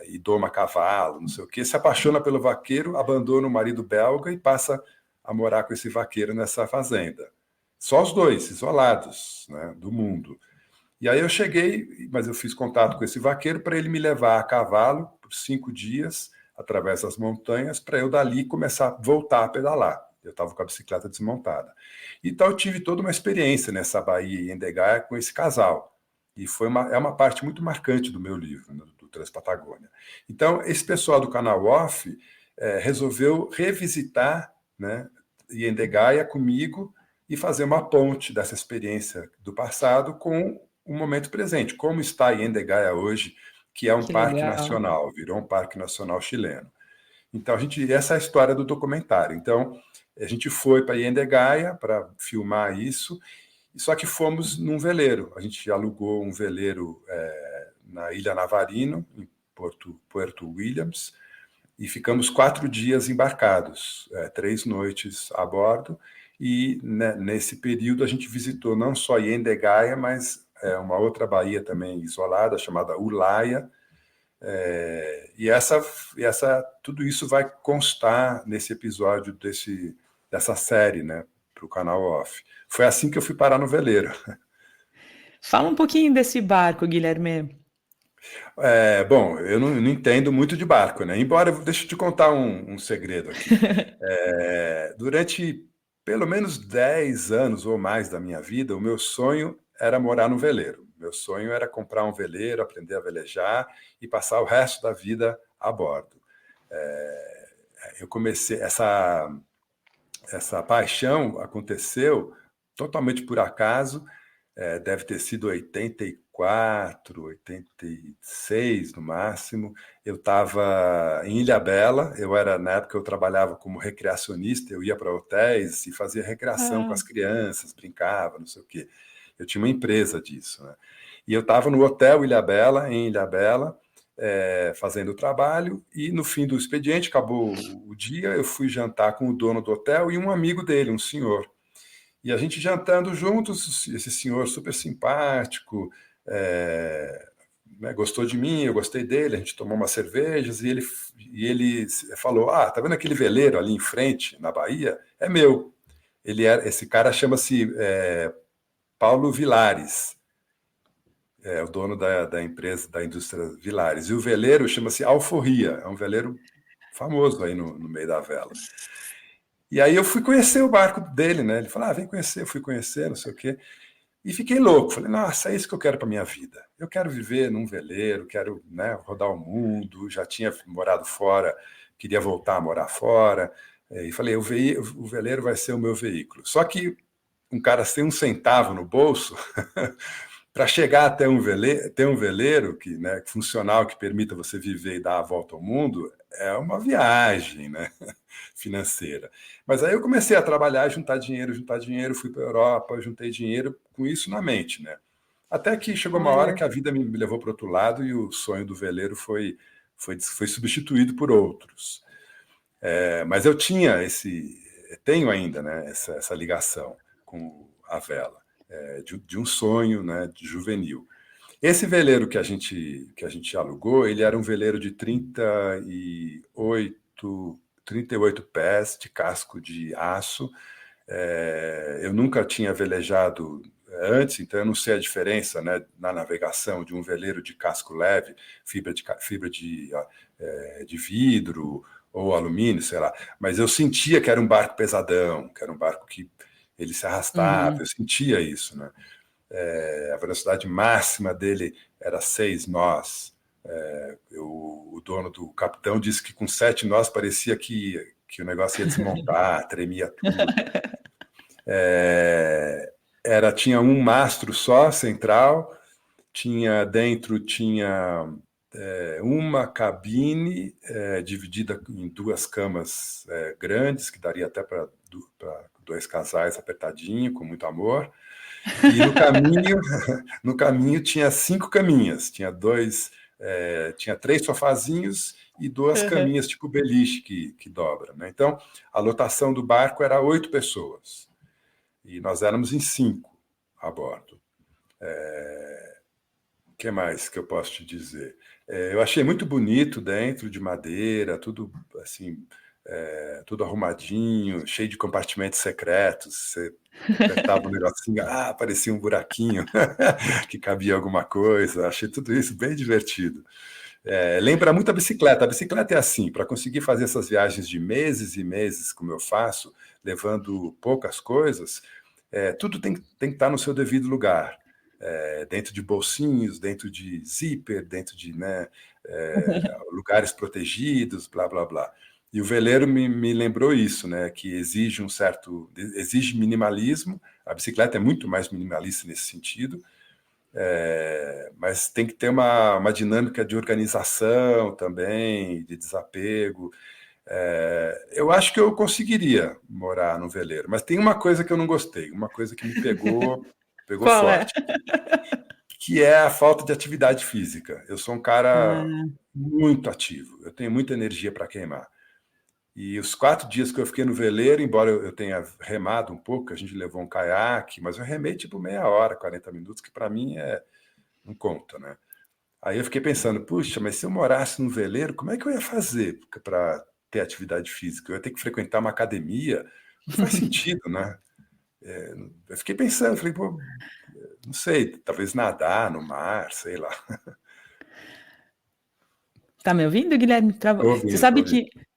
[SPEAKER 2] e doma cavalo, não sei o quê, se apaixona pelo vaqueiro, abandona o marido belga e passa a morar com esse vaqueiro nessa fazenda. Só os dois, isolados, né, do mundo. E aí eu cheguei, mas eu fiz contato com esse vaqueiro para ele me levar a cavalo por 5 dias, através das montanhas, para eu dali começar a voltar a pedalar. Eu estava com a bicicleta desmontada. Então eu tive toda uma experiência nessa Bahia Endegaia com esse casal. E é uma parte muito marcante do meu livro, né, do Transpatagônia. Então, esse pessoal do canal Off resolveu revisitar, né, Endegaia comigo e fazer uma ponte dessa experiência do passado com o momento presente. Como está Endegaia hoje, que é um
[SPEAKER 1] Que
[SPEAKER 2] parque
[SPEAKER 1] legal.
[SPEAKER 2] nacional, virou um parque nacional chileno. Então, essa é a história do documentário. Então, a gente foi para Endegaia para filmar isso, só que fomos num veleiro. A gente alugou um veleiro na Ilha Navarino, em Puerto Williams, e ficamos 4 dias embarcados, 3 noites a bordo, e né, nesse período a gente visitou não só Endegaia, mas uma outra baía também isolada, chamada Ulaia, e tudo isso vai constar nesse episódio dessa série, né, para o canal Off. Foi assim que eu fui parar no veleiro.
[SPEAKER 1] Fala um pouquinho desse barco, Guilherme.
[SPEAKER 2] Bom, eu não entendo muito de barco, né? Embora, deixa eu te contar um segredo aqui. Durante pelo menos 10 anos ou mais da minha vida, o meu sonho era morar no veleiro. Meu sonho era comprar um veleiro, aprender a velejar e passar o resto da vida a bordo. Eu comecei essa paixão aconteceu totalmente por acaso, deve ter sido 84, 86 no máximo. Eu estava em Ilhabela, na época eu trabalhava como recreacionista, eu ia para hotéis e fazia recreação com
[SPEAKER 1] Ah,
[SPEAKER 2] as crianças, brincava, não sei o quê. Eu tinha uma empresa disso, né? E eu estava no hotel em Ilhabela, fazendo o trabalho, e no fim do expediente, acabou o dia, eu fui jantar com o dono do hotel e um amigo dele, um senhor. E a gente jantando juntos, esse senhor super simpático, né, gostou de mim, eu gostei dele, a gente tomou umas cervejas e ele falou: Ah, tá vendo aquele veleiro ali em frente, na Bahia? É meu. Esse cara chama-se Paulo Vilares, é o dono da empresa, da indústria Vilares. E o veleiro chama-se Alforria, é um veleiro famoso aí no meio da vela. E aí eu fui conhecer o barco dele, né? Ele falou: vem conhecer, eu fui conhecer, não sei o quê. E fiquei louco. Falei: nossa, é isso que eu quero para minha vida. Eu quero viver num veleiro, quero, né, rodar o mundo. Já tinha morado fora, queria voltar a morar fora. E falei: o veleiro vai ser o meu veículo. Só que um cara sem um centavo no bolso, para chegar até ter um veleiro né, funcional que permita você viver e dar a volta ao mundo, é uma viagem, né, financeira. Mas aí eu comecei a trabalhar, juntar dinheiro, fui para a Europa, juntei dinheiro com isso na mente, né? Até que chegou uma hora
[SPEAKER 1] olha,
[SPEAKER 2] que a vida me levou para outro lado e o sonho do veleiro foi substituído por outros. Mas eu tenho ainda, né, essa ligação com a vela, de um sonho, né, de juvenil. Esse veleiro que a gente alugou, ele era um veleiro de 38 pés de casco de aço. Eu nunca tinha velejado antes, então eu não sei a diferença, né, na navegação de um veleiro de casco leve, fibra de vidro ou alumínio, sei lá. Mas eu sentia que era um barco pesadão, que era um barco que ele se arrastava, eu
[SPEAKER 1] uhum.
[SPEAKER 2] sentia isso, né? A velocidade máxima dele era 6 nós. O dono do capitão disse que com 7 nós parecia que o negócio ia desmontar, tremia tudo. Tinha um mastro só, central, dentro tinha uma cabine dividida em 2 camas grandes, que daria até para 2 casais apertadinho, com muito amor. E no caminho tinha 5 caminhas, tinha 3 sofazinhos e 2
[SPEAKER 1] Aham.
[SPEAKER 2] caminhas tipo beliche que dobra, né? Então, a lotação do barco era 8 pessoas e nós éramos em 5 a bordo. O que mais que eu posso te dizer? Eu achei muito bonito dentro, de madeira, tudo assim, tudo arrumadinho, cheio de compartimentos secretos. Você apertava um negocinho, aparecia um buraquinho que cabia alguma coisa. Achei tudo isso bem divertido. Lembra muito a bicicleta. A bicicleta é assim, para conseguir fazer essas viagens de meses e meses, como eu faço, levando poucas coisas, tudo tem que estar no seu devido lugar. Dentro de bolsinhos, dentro de zíper, dentro de, né, lugares protegidos, blá, blá, blá. E o veleiro me lembrou isso, né, que exige minimalismo. A bicicleta é muito mais minimalista nesse sentido, mas tem que ter uma dinâmica de organização também, de desapego. Eu acho que eu conseguiria morar no veleiro, mas tem uma coisa que eu não gostei, uma coisa que me pegou
[SPEAKER 1] Qual é?
[SPEAKER 2] forte, que é a falta de atividade física. Eu sou um cara
[SPEAKER 1] Ah,
[SPEAKER 2] muito ativo, eu tenho muita energia para queimar. E os 4 dias que eu fiquei no veleiro, embora eu tenha remado um pouco, a gente levou um caiaque, mas eu remei tipo meia hora, 40 minutos, que para mim não conta, né? Aí eu fiquei pensando, puxa, mas se eu morasse no veleiro, como é que eu ia fazer para ter atividade física? Eu ia ter que frequentar uma academia? Não faz sentido, né? Eu fiquei pensando, falei, pô, não sei, talvez nadar no mar, sei lá.
[SPEAKER 1] tá me ouvindo, Guilherme?
[SPEAKER 2] Tô
[SPEAKER 1] Você
[SPEAKER 2] ouvindo, tô
[SPEAKER 1] sabe
[SPEAKER 2] ouvindo.
[SPEAKER 1] que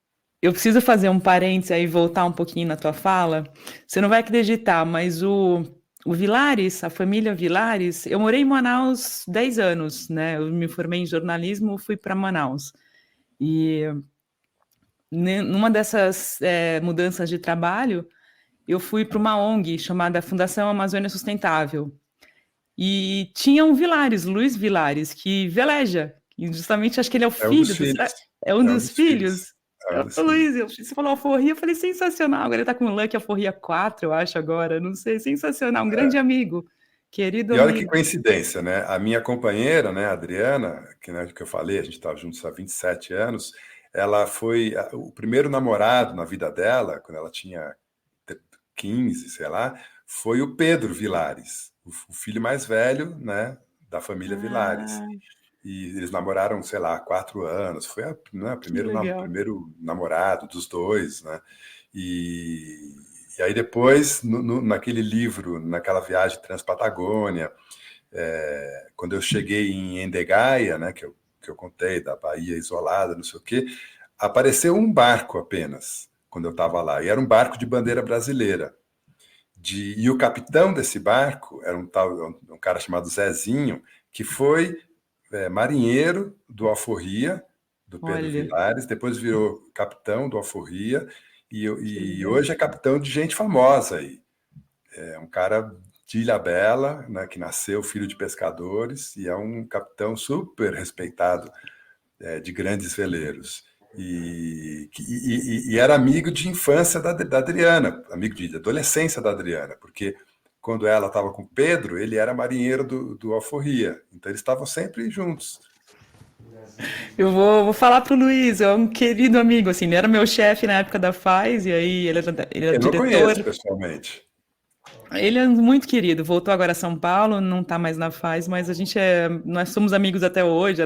[SPEAKER 1] eu preciso fazer um parênteses aí e voltar um pouquinho na tua fala. Você não vai acreditar, mas o Vilares, a família Vilares, eu morei em Manaus 10 anos, né? Eu me formei em jornalismo, fui para Manaus. E numa dessas mudanças de trabalho, eu fui para uma ONG chamada Fundação Amazônia Sustentável. E tinha um Vilares, Luiz Vilares, que veleja. E justamente acho que ele é o
[SPEAKER 2] É um dos
[SPEAKER 1] filho,
[SPEAKER 2] filhos.
[SPEAKER 1] é um
[SPEAKER 2] É um
[SPEAKER 1] dos
[SPEAKER 2] dos filhos.
[SPEAKER 1] filhos.
[SPEAKER 2] É um dos
[SPEAKER 1] Ô,
[SPEAKER 2] filhos.
[SPEAKER 1] Luiz, você falou alforria, eu falei sensacional. Agora ele tá com o Lucky Alforria 4, eu acho agora. Não sei, sensacional. Um grande amigo, querido
[SPEAKER 2] E olha que
[SPEAKER 1] amigo.
[SPEAKER 2] coincidência, né? A minha companheira, né, a Adriana, que eu falei, a gente estava juntos há 27 anos, ela foi o primeiro namorado na vida dela, quando ela tinha 15, sei lá, foi o Pedro Vilares, o filho mais velho, né, da família Vilares.
[SPEAKER 1] Ah,
[SPEAKER 2] E eles namoraram, sei lá, 4 anos. Foi né,
[SPEAKER 1] que legal.
[SPEAKER 2] primeiro namorado dos dois, né? E aí depois, naquele livro, naquela viagem Transpatagônia, quando eu cheguei em Endegaia, né, que eu contei, da Bahia isolada, não sei o quê, apareceu um barco apenas, quando eu estava lá. E era um barco de bandeira brasileira. E o capitão desse barco era um cara chamado Zezinho, que foi marinheiro do Alforria, do Pedro
[SPEAKER 1] Olha,
[SPEAKER 2] Vilares, depois virou capitão do Alforria,
[SPEAKER 1] que
[SPEAKER 2] e
[SPEAKER 1] legal.
[SPEAKER 2] hoje é capitão de gente famosa aí. É um cara de Ilhabela, né, que nasceu filho de pescadores, e é um capitão super respeitado de grandes veleiros. E era amigo de infância da Adriana, amigo de adolescência da Adriana, porque quando ela estava com o Pedro, ele era marinheiro do Alforria, então eles estavam sempre juntos.
[SPEAKER 1] Eu vou falar pro Luiz, é um querido amigo, assim, ele era meu chefe na época da FAS, e aí ele era
[SPEAKER 2] Eu não
[SPEAKER 1] diretor.
[SPEAKER 2] conheço pessoalmente.
[SPEAKER 1] Ele é muito querido, voltou agora a São Paulo, não tá mais na FAS, mas nós somos amigos até hoje.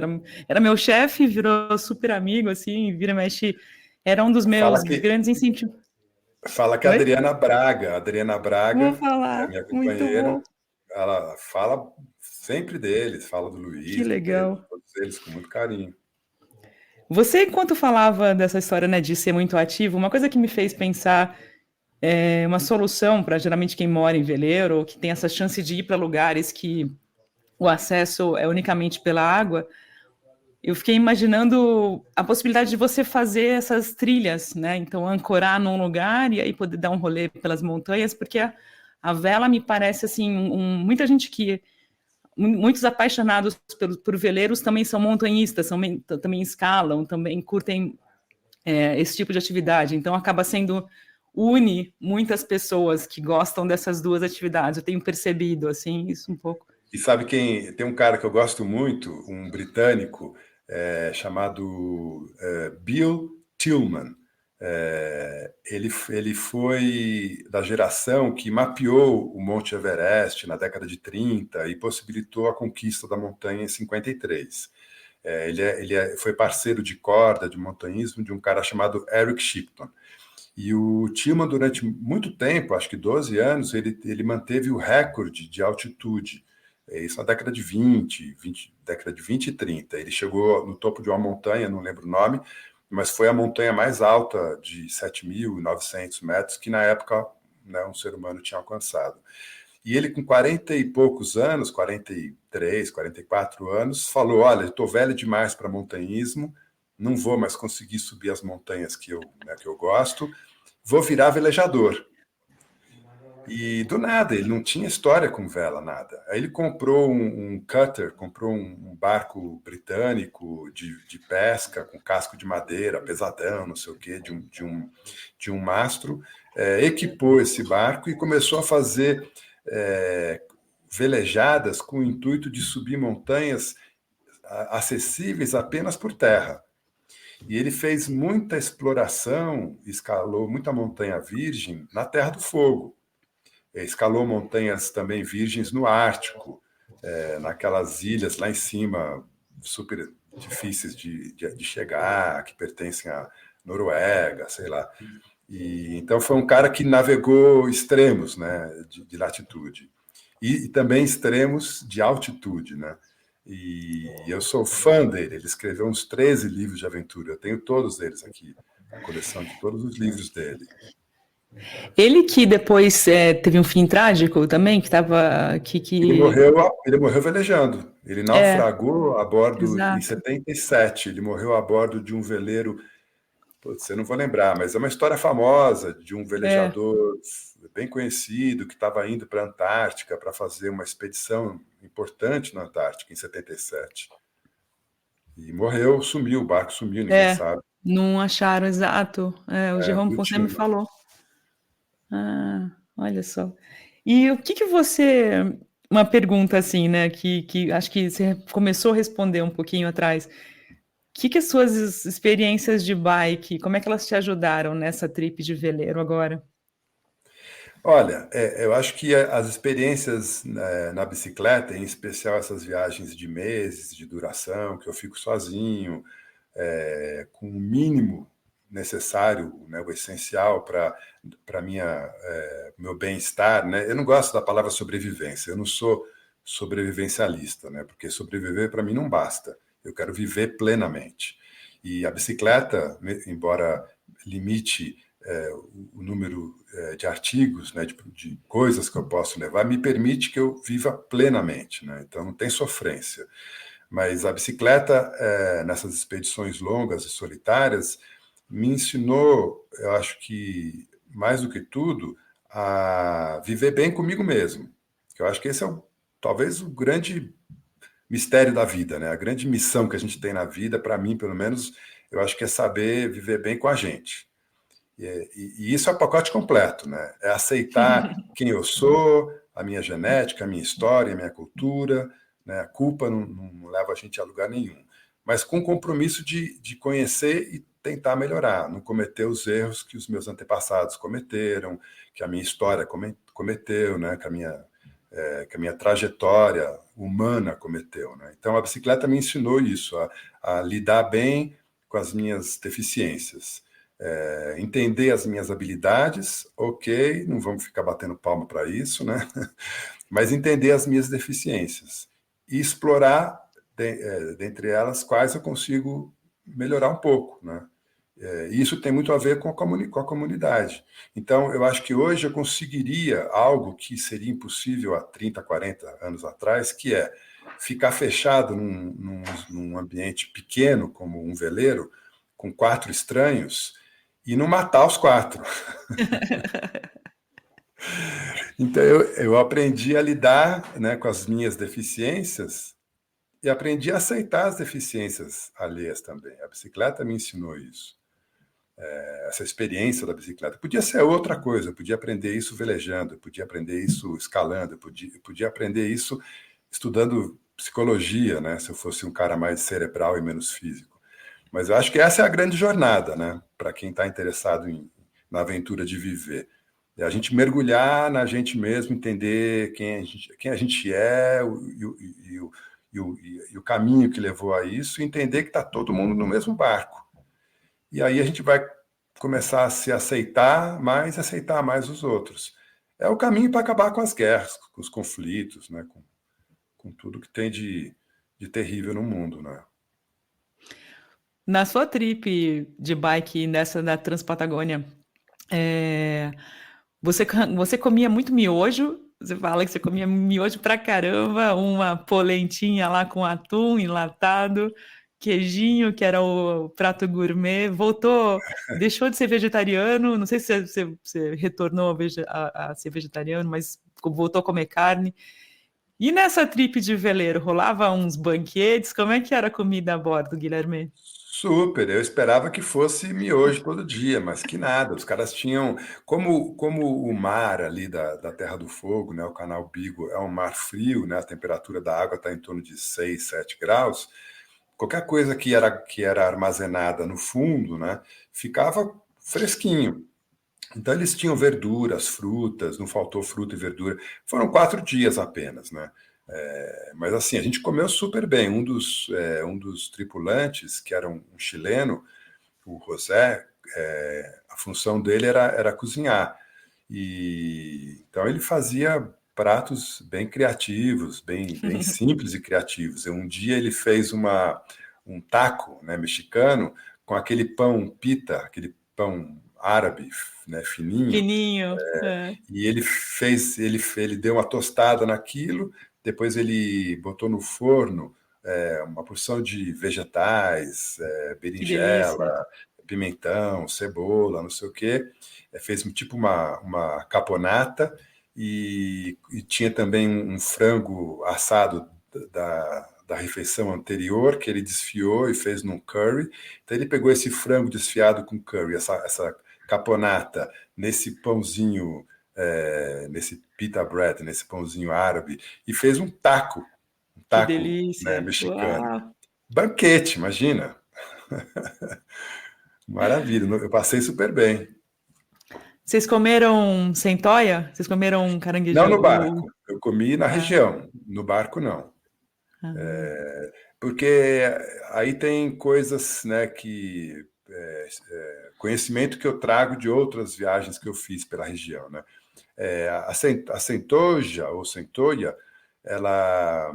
[SPEAKER 1] Era meu chefe, virou super amigo, assim, vira e mexe, era um dos
[SPEAKER 2] Fala
[SPEAKER 1] meus
[SPEAKER 2] que,
[SPEAKER 1] grandes incentivos.
[SPEAKER 2] fala que
[SPEAKER 1] Oi?
[SPEAKER 2] A Adriana
[SPEAKER 1] Vou
[SPEAKER 2] Braga, que é a
[SPEAKER 1] falar,
[SPEAKER 2] minha
[SPEAKER 1] muito
[SPEAKER 2] companheira,
[SPEAKER 1] bom,
[SPEAKER 2] ela fala sempre deles, fala do
[SPEAKER 1] que
[SPEAKER 2] Luiz, do Pedro,
[SPEAKER 1] legal.
[SPEAKER 2] todos eles com muito carinho.
[SPEAKER 1] Você, enquanto falava dessa história, né, de ser muito ativo, uma coisa que me fez pensar uma solução para geralmente quem mora em veleiro ou que tem essa chance de ir para lugares que o acesso é unicamente pela água. Eu fiquei imaginando a possibilidade de você fazer essas trilhas, né? Então, ancorar num lugar e aí poder dar um rolê pelas montanhas, porque a vela me parece assim, muita gente que muitos apaixonados por veleiros também são montanhistas, também escalam, também curtem esse tipo de atividade. Então, acaba sendo une muitas pessoas que gostam dessas duas atividades. Eu tenho percebido assim isso um pouco.
[SPEAKER 2] E sabe quem? Tem um cara que eu gosto muito, um britânico, chamado Bill Tillman. Ele foi da geração que mapeou o Monte Everest na década de 30 e possibilitou a conquista da montanha em 53. Foi parceiro de corda, de montanhismo, de um cara chamado Eric Shipton. E o Tillman, durante muito tempo, acho que 12 anos, ele manteve o recorde de altitude. Isso na década de 20 e 30. Ele chegou no topo de uma montanha, não lembro o nome, mas foi a montanha mais alta de 7.900 metros que na época, né, um ser humano tinha alcançado. E ele, com 40 e poucos anos, 43, 44 anos, falou: olha, estou velho demais para montanhismo, não vou mais conseguir subir as montanhas que eu gosto, vou virar velejador. E do nada, ele não tinha história com vela, nada. Aí ele comprou um cutter, comprou um barco britânico de pesca, com casco de madeira, pesadão, não sei o quê, de um mastro, equipou esse barco e começou a fazer velejadas com o intuito de subir montanhas acessíveis apenas por terra. E ele fez muita exploração, escalou muita montanha virgem na Terra do Fogo. Escalou montanhas também virgens no Ártico, naquelas ilhas lá em cima, super difíceis de chegar, que pertencem à Noruega, sei lá. E então foi um cara que navegou extremos, né, de latitude e também extremos de altitude, né? E eu sou fã dele. Ele escreveu uns 13 livros de aventura. Eu tenho todos eles aqui, a coleção de todos os livros dele.
[SPEAKER 1] Ele que depois teve um fim trágico também, que estava...
[SPEAKER 2] Ele morreu velejando. Ele naufragou a bordo em
[SPEAKER 1] exato.
[SPEAKER 2] 77. Ele morreu a bordo de um veleiro. Putz, eu não vou lembrar, mas é uma história famosa de um velejador bem conhecido que estava indo para a Antártica para fazer uma expedição importante na Antártica em 77. E morreu, sumiu, o barco sumiu, ninguém sabe.
[SPEAKER 1] Não acharam, exato. O Jerome Ponset me
[SPEAKER 2] Tillman.
[SPEAKER 1] falou. Ah, olha só. E o que você... Uma pergunta assim, né, que acho que você começou a responder um pouquinho atrás. O que as suas experiências de bike, como é que elas te ajudaram nessa trip de veleiro agora?
[SPEAKER 2] Olha, eu acho que as experiências na bicicleta, em especial essas viagens de meses de duração, que eu fico sozinho, com o mínimo necessário, né, o essencial para meu bem-estar, né? Eu não gosto da palavra sobrevivência, eu não sou sobrevivencialista, né? Porque sobreviver para mim não basta, eu quero viver plenamente. E a bicicleta, embora limite o número de artigos, né, de coisas que eu posso levar, me permite que eu viva plenamente, né? Então não tem sofrência. Mas a bicicleta, nessas expedições longas e solitárias, me ensinou, eu acho que, mais do que tudo, a viver bem comigo mesmo. Eu acho que esse é talvez o grande mistério da vida, né? A grande missão que a gente tem na vida, para mim, pelo menos, eu acho que é saber viver bem com a gente. E isso é o pacote completo, né? É aceitar quem eu sou, a minha genética, a minha história, a minha cultura, né? A culpa não leva a gente a lugar nenhum. Mas com o compromisso de conhecer e tentar melhorar, não cometer os erros que os meus antepassados cometeram, que a minha história cometeu, né? Que a minha trajetória humana cometeu, né? Então a bicicleta me ensinou isso, a lidar bem com as minhas deficiências. Entender as minhas habilidades, ok, não vamos ficar batendo palma para isso, né? Mas entender as minhas deficiências e explorar, dentre elas, quais eu consigo melhorar um pouco, né? E isso tem muito a ver com a comunidade. Então, eu acho que hoje eu conseguiria algo que seria impossível há 30, 40 anos atrás, que é ficar fechado num ambiente pequeno, como um veleiro, com 4 estranhos, e não matar os 4. Então, eu aprendi a lidar, né, com as minhas deficiências e aprendi a aceitar as deficiências alheias também. A bicicleta me ensinou isso. Essa experiência da bicicleta. Podia ser outra coisa, eu podia aprender isso velejando, eu podia aprender isso escalando, eu podia aprender isso estudando psicologia, né? Se eu fosse um cara mais cerebral e menos físico. Mas eu acho que essa é a grande jornada, né? Para quem está interessado na aventura de viver. É a gente mergulhar na gente mesmo, entender quem a gente é e o caminho que levou a isso, e entender que está todo mundo no mesmo barco. E aí a gente vai começar a se aceitar mais os outros. É o caminho para acabar com as guerras, com os conflitos, né? Com tudo que tem de terrível no mundo, né?
[SPEAKER 1] Na sua trip de bike nessa da Transpatagônia, é, você comia muito miojo? Você fala que você comia miojo pra caramba, uma polentinha lá com atum enlatado, queijinho, que era o prato gourmet. Deixou de ser vegetariano. Não sei se você retornou a ser vegetariano, mas voltou a comer carne. E nessa trip de veleiro, rolava uns banquetes? Como é que era a comida a bordo, Guilherme?
[SPEAKER 2] Super, eu esperava que fosse miojo todo dia, mas que nada. Os caras tinham, como o mar ali da Terra do Fogo, né, o Canal Beagle, é um mar frio, né, a temperatura da água está em torno de 6, 7 graus. Qualquer coisa que era armazenada no fundo, né, ficava fresquinho. Então eles tinham verduras, frutas, não faltou fruta e verdura. Foram 4 dias apenas, né? Mas assim, a gente comeu super bem. Um dos tripulantes, que era um chileno, o José, a função dele era cozinhar. Então ele fazia pratos bem criativos, bem simples e criativos. Um dia ele fez um taco, né, mexicano, com aquele pão pita, aquele pão árabe, né, fininho,
[SPEAKER 1] Fininho. É.
[SPEAKER 2] e ele deu uma tostada naquilo, depois ele botou no forno uma porção de vegetais,
[SPEAKER 1] Que delícia.
[SPEAKER 2] berinjela, pimentão, cebola, não sei o quê. Fez tipo uma caponata e tinha também um frango assado da refeição anterior, que ele desfiou e fez num curry. Então ele pegou esse frango desfiado com curry, essa caponata, nesse pãozinho, nesse pita bread, nesse pãozinho árabe, e fez um
[SPEAKER 1] Que
[SPEAKER 2] taco, né,
[SPEAKER 1] delícia.
[SPEAKER 2] mexicano.
[SPEAKER 1] Uau.
[SPEAKER 2] Banquete, imagina. Maravilha, eu passei super bem.
[SPEAKER 1] Vocês comeram centoia? Vocês comeram
[SPEAKER 2] Não
[SPEAKER 1] caranguejo?
[SPEAKER 2] no barco, eu comi na
[SPEAKER 1] Ah,
[SPEAKER 2] região, no barco não.
[SPEAKER 1] ah,
[SPEAKER 2] Porque aí tem coisas, né, conhecimento que eu trago de outras viagens que eu fiz pela região, né? A centoja ou centoia, ela,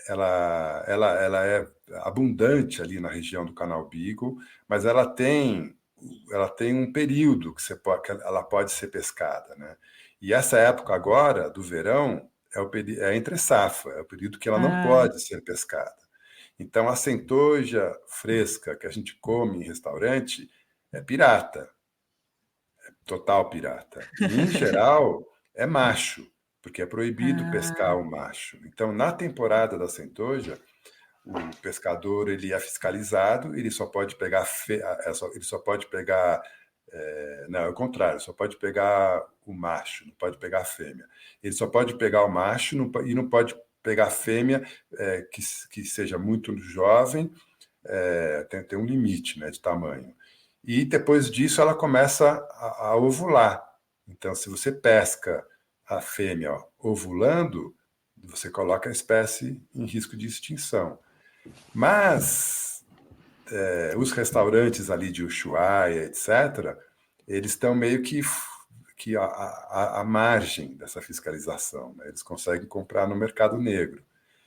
[SPEAKER 2] ela é abundante ali na região do Canal Beagle, mas ela tem um período que ela pode ser pescada, né? E essa época agora do verão é entre safra, é o período que ela não
[SPEAKER 1] ah,
[SPEAKER 2] pode ser pescada. Então a centoja fresca que a gente come em restaurante é pirata, total pirata. E, em geral, é macho, porque é proibido pescar
[SPEAKER 1] ah,
[SPEAKER 2] o macho. Então, na temporada da centoja, o pescador ele é fiscalizado, ele só pode pegar ele só pode pegar não, é o contrário, só pode pegar o macho, não pode pegar a fêmea. Ele só pode pegar o macho e não pode pegar a fêmea que seja muito jovem, tem um limite, né, de tamanho. E depois disso ela começa a ovular. Então, se você pesca a fêmea ovulando, você coloca a espécie em risco de extinção. Mas os restaurantes ali de Ushuaia, etc., eles estão meio que à margem dessa fiscalização, né? Eles conseguem comprar no mercado negro.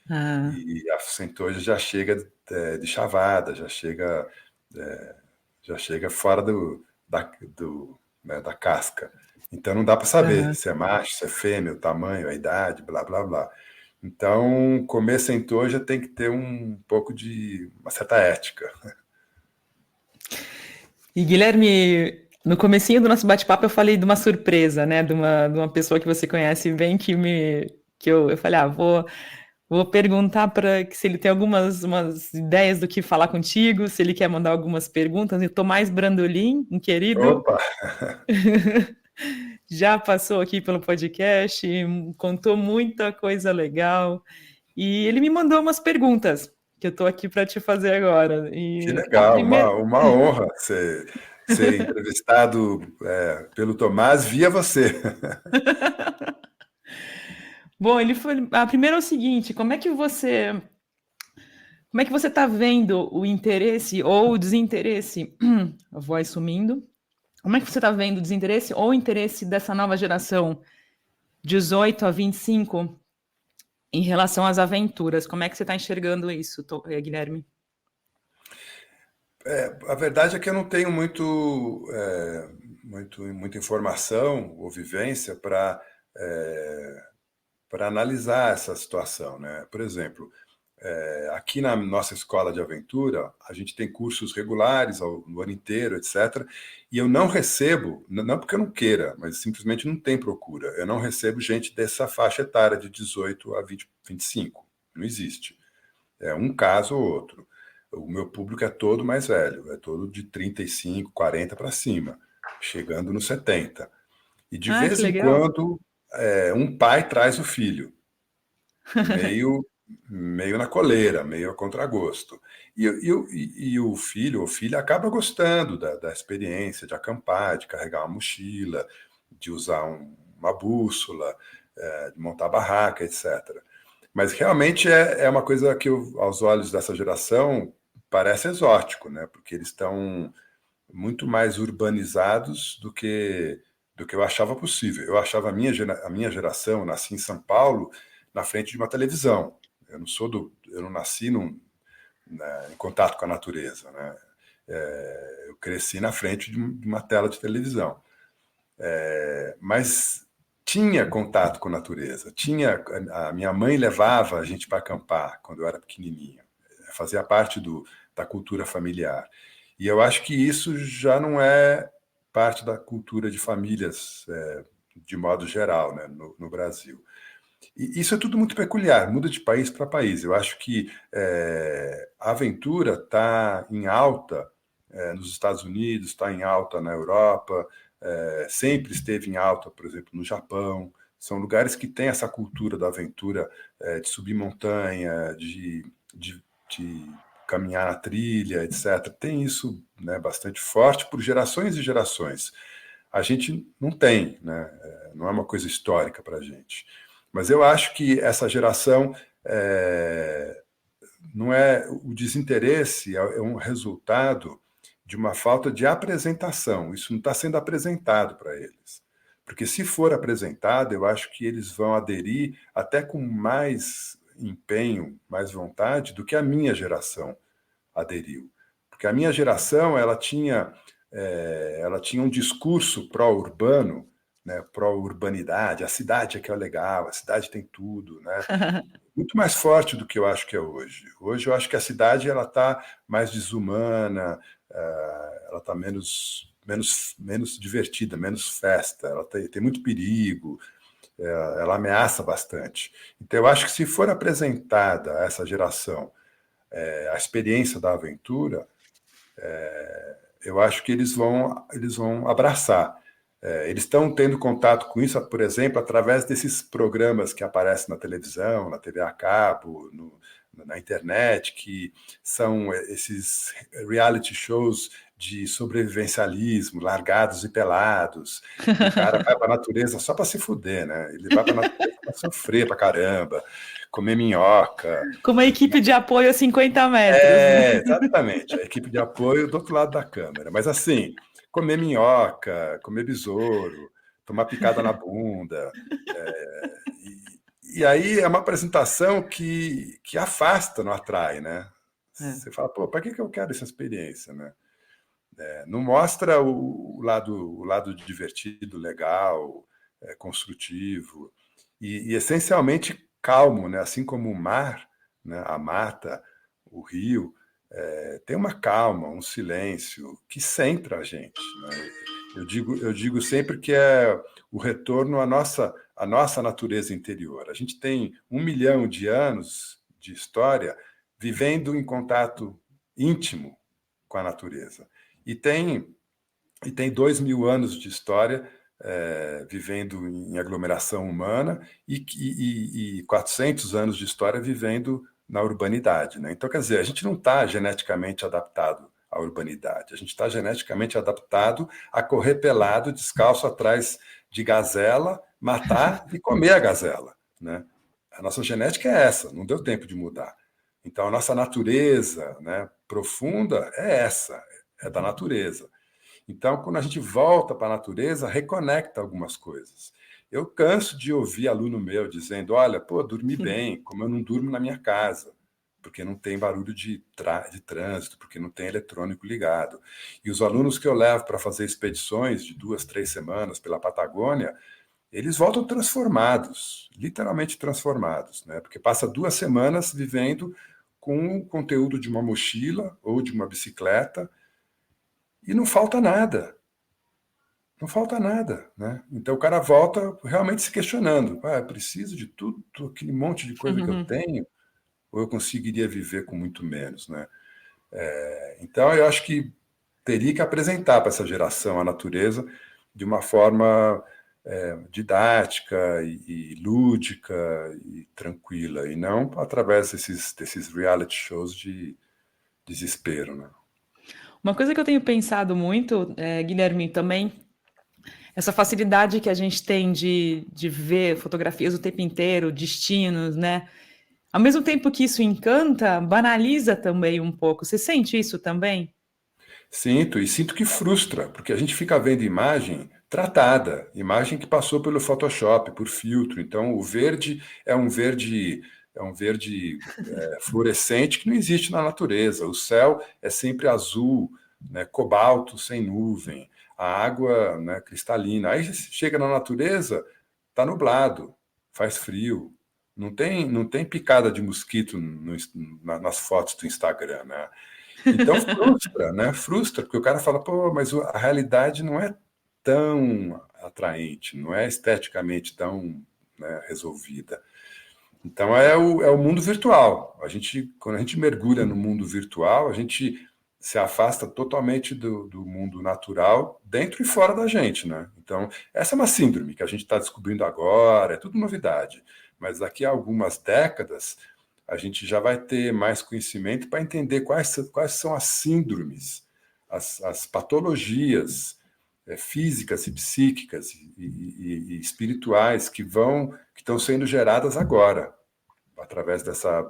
[SPEAKER 1] ah.
[SPEAKER 2] E a centoja já chega de chavada, já chega fora da casca. Então não dá para saber
[SPEAKER 1] Aham.
[SPEAKER 2] se é macho, se é fêmea, o tamanho, a idade, blá, blá, blá. Então, comer centoja tem que ter um pouco de uma certa ética.
[SPEAKER 1] E Guilherme, no comecinho do nosso bate-papo eu falei de uma surpresa, né? De uma pessoa que você conhece bem que eu falei, vou perguntar para se ele tem umas ideias do que falar contigo, se ele quer mandar algumas perguntas. E Tomás Brandolin, um querido,
[SPEAKER 2] Opa!
[SPEAKER 1] já passou aqui pelo podcast, contou muita coisa legal. E ele me mandou umas perguntas que eu estou aqui para te fazer agora.
[SPEAKER 2] Que
[SPEAKER 1] E a
[SPEAKER 2] legal,
[SPEAKER 1] primeira.
[SPEAKER 2] uma honra ser entrevistado pelo Tomás via você.
[SPEAKER 1] Bom, ele foi. A primeira é o seguinte: como é que você está vendo o interesse ou o desinteresse? A voz sumindo. Como é que você está vendo o desinteresse ou o interesse dessa nova geração, 18 a 25, em relação às aventuras? Como é que você está enxergando isso, Guilherme?
[SPEAKER 2] A verdade é que eu não tenho muita informação ou vivência para analisar essa situação, né? Por exemplo, aqui na nossa escola de aventura, a gente tem cursos regulares no ano inteiro, etc. E eu não recebo, não porque eu não queira, mas simplesmente não tem procura. Eu não recebo gente dessa faixa etária de 18 a 20, 25. Não existe. É um caso ou outro. O meu público é todo mais velho, é todo de 35, 40 para cima, chegando nos 70. E de
[SPEAKER 1] Ah, que
[SPEAKER 2] vez em
[SPEAKER 1] legal.
[SPEAKER 2] quando, um pai traz o filho meio, meio na coleira, meio a contragosto. E o filho ou filha acaba gostando da experiência de acampar, de carregar uma mochila, de usar uma bússola, de montar barraca, etc. Mas realmente é uma coisa que, aos olhos dessa geração, parece exótico, né? Porque eles estão muito mais urbanizados do que eu achava possível. Eu achava a minha geração, eu nasci em São Paulo, na frente de uma televisão. Eu não nasci em contato com a natureza, né? Eu cresci na frente de uma tela de televisão. Mas tinha contato com a natureza. A minha mãe levava a gente para acampar quando eu era pequenininho. Fazia parte da cultura familiar. E eu acho que isso já não é parte da cultura de famílias, de modo geral, né, no Brasil. E isso é tudo muito peculiar, muda de país para país. Eu acho que a aventura está em alta nos Estados Unidos, está em alta na Europa, sempre esteve em alta, por exemplo, no Japão. São lugares que têm essa cultura da aventura, de subir montanha, de caminhar na trilha, etc. Tem isso, né, bastante forte por gerações e gerações. A gente não tem, né? Não é uma coisa histórica para a gente. Mas eu acho que essa geração não é o desinteresse, é um resultado de uma falta de apresentação. Isso não está sendo apresentado para eles. Porque se for apresentado, eu acho que eles vão aderir até com mais empenho, mais vontade do que a minha geração aderiu. Porque a minha geração ela tinha um discurso pró-urbano, né, pró-urbanidade, a cidade é que é legal, a cidade tem tudo, né? Muito mais forte do que eu acho que é hoje. Hoje eu acho que a cidade ela está mais desumana, ela está menos divertida, menos festa, ela tem muito perigo, ela ameaça bastante. Então eu acho que se for apresentada a essa geração a experiência da aventura, eu acho que eles vão abraçar. Eles estão tendo contato com isso, por exemplo, através desses programas que aparecem na televisão, na TV a cabo, na internet, que são esses reality shows de sobrevivencialismo, largados e pelados, que o cara vai para a natureza só para se fuder, né? Ele vai para a natureza para sofrer para caramba, comer minhoca.
[SPEAKER 1] Com uma equipe de apoio a 50 metros.
[SPEAKER 2] Exatamente, a equipe de apoio do outro lado da câmera. Mas assim, comer minhoca, comer besouro, tomar picada na bunda. E aí é uma apresentação que afasta, não atrai, né?
[SPEAKER 1] É.
[SPEAKER 2] Você fala, pô, para que eu quero essa experiência, né? Não mostra o lado divertido, legal, construtivo e essencialmente calmo, né? Assim como o mar, né? A mata, o rio, tem uma calma, um silêncio que centra a gente, né? Eu digo sempre que é o retorno à nossa natureza interior. A gente tem 1 milhão de anos de história vivendo em contato íntimo com a natureza. E tem 2.000 anos de história vivendo em aglomeração humana e 400 anos de história vivendo na urbanidade, né? Então, quer dizer, a gente não está geneticamente adaptado à urbanidade, a gente está geneticamente adaptado a correr pelado, descalço atrás de gazela, matar e comer a gazela, né? A nossa genética é essa, não deu tempo de mudar. Então, a nossa natureza, né, profunda é essa, é da natureza. Então, quando a gente volta para a natureza, reconecta algumas coisas. Eu canso de ouvir aluno meu dizendo: olha, pô, dormi bem, como eu não durmo na minha casa, porque não tem barulho de trânsito, porque não tem eletrônico ligado. E os alunos que eu levo para fazer expedições de 2, 3 semanas pela Patagônia, eles voltam transformados, literalmente transformados, né? Porque passa 2 semanas vivendo com o conteúdo de uma mochila ou de uma bicicleta e não falta nada. Não falta nada, né? Então o cara volta realmente se questionando: eu preciso de tudo, aquele monte de coisa que eu tenho, ou eu conseguiria viver com muito menos, né? Então eu acho que teria que apresentar para essa geração a natureza de uma forma didática e lúdica e tranquila, e não através desses reality shows de desespero, né?
[SPEAKER 1] Uma coisa que eu tenho pensado muito, Guilherme, também, essa facilidade que a gente tem de ver fotografias o tempo inteiro, destinos, né? Ao mesmo tempo que isso encanta, banaliza também um pouco. Você sente isso também?
[SPEAKER 2] Sinto, e sinto que frustra, porque a gente fica vendo imagem tratada, imagem que passou pelo Photoshop, por filtro. Então, o verde é um verde fluorescente que não existe na natureza. O céu é sempre azul, né, cobalto, sem nuvem. A água, né, cristalina. Aí chega na natureza, está nublado, faz frio. Não tem picada de mosquito nas fotos do Instagram, né? Então frustra, né? Frustra, porque o cara fala, pô, mas a realidade não é tão atraente, não é esteticamente tão, né, resolvida. Então é o mundo virtual. Quando a gente mergulha no mundo virtual, a gente se afasta totalmente do mundo natural, dentro e fora da gente, né? Então, essa é uma síndrome que a gente está descobrindo agora, é tudo novidade. Mas daqui a algumas décadas, a gente já vai ter mais conhecimento para entender quais são as síndromes, as patologias físicas e psíquicas e espirituais que estão sendo geradas agora, através dessa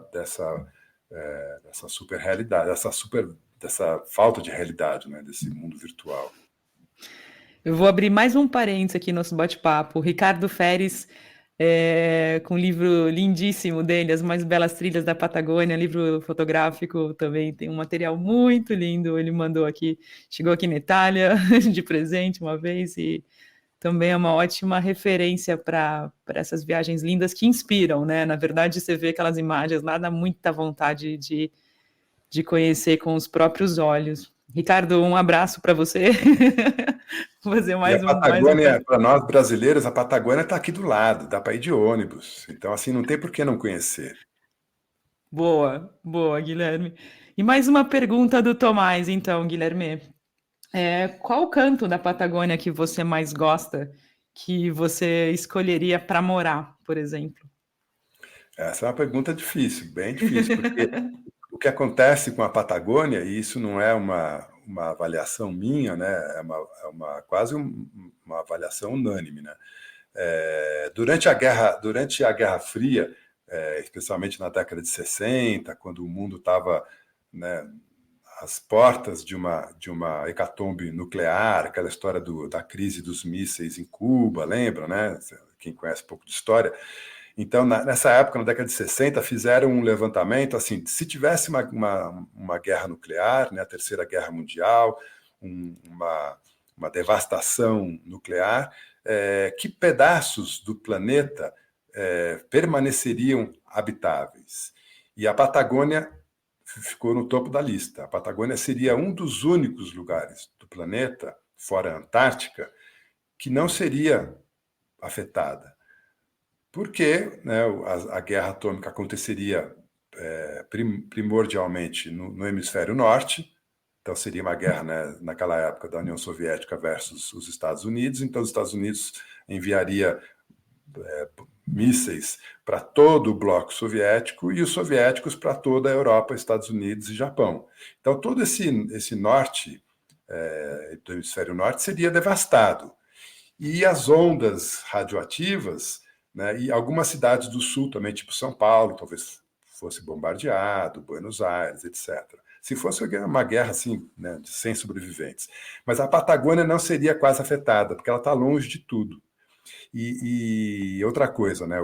[SPEAKER 2] super realidade, dessa falta de realidade, né, desse mundo virtual.
[SPEAKER 1] Eu vou abrir mais um parênteses aqui no nosso bate-papo. Ricardo Feres, com um livro lindíssimo dele, As Mais Belas Trilhas da Patagônia, livro fotográfico também, tem um material muito lindo, ele mandou aqui, chegou aqui na Itália de presente uma vez, e também é uma ótima referência para essas viagens lindas que inspiram, né? Na verdade, você vê aquelas imagens lá, dá muita vontade de conhecer com os próprios olhos. Ricardo, um abraço para você. Vou fazer
[SPEAKER 2] E a
[SPEAKER 1] mais um.
[SPEAKER 2] Patagônia, para nós brasileiros, a Patagônia está aqui do lado, dá para ir de ônibus. Então, assim, não tem por que não conhecer.
[SPEAKER 1] Boa, boa, Guilherme. E mais uma pergunta do Tomás, então, Guilherme. Qual canto da Patagônia que você mais gosta, que você escolheria para morar, por exemplo?
[SPEAKER 2] Essa é uma pergunta difícil, bem difícil, porque o que acontece com a Patagônia, e isso não é uma avaliação minha, né? Quase uma avaliação unânime, né? Durante a Guerra Fria, especialmente na década de 60, quando o mundo estava, né, às portas de uma hecatombe nuclear, aquela história da crise dos mísseis em Cuba, lembra, né? Quem conhece um pouco de história. Então, nessa época, na década de 60, fizeram um levantamento, assim, se tivesse uma guerra nuclear, né, a Terceira Guerra Mundial, uma devastação nuclear, que pedaços do planeta permaneceriam habitáveis? E a Patagônia ficou no topo da lista. A Patagônia seria um dos únicos lugares do planeta, fora a Antártica, que não seria afetada. Porque, né, a guerra atômica aconteceria primordialmente no hemisfério norte, Então, seria uma guerra, né, naquela época da União Soviética versus os Estados Unidos. Então, os Estados Unidos enviaria mísseis para todo o bloco soviético e os soviéticos para toda a Europa, Estados Unidos e Japão. Então, todo esse norte, do hemisfério norte, seria devastado. E as ondas radioativas, né, e algumas cidades do sul também, tipo São Paulo, talvez fosse bombardeado, Buenos Aires, etc. Se fosse uma guerra assim, né, de 100 sobreviventes. Mas a Patagônia não seria quase afetada, porque ela está longe de tudo. E outra coisa, né,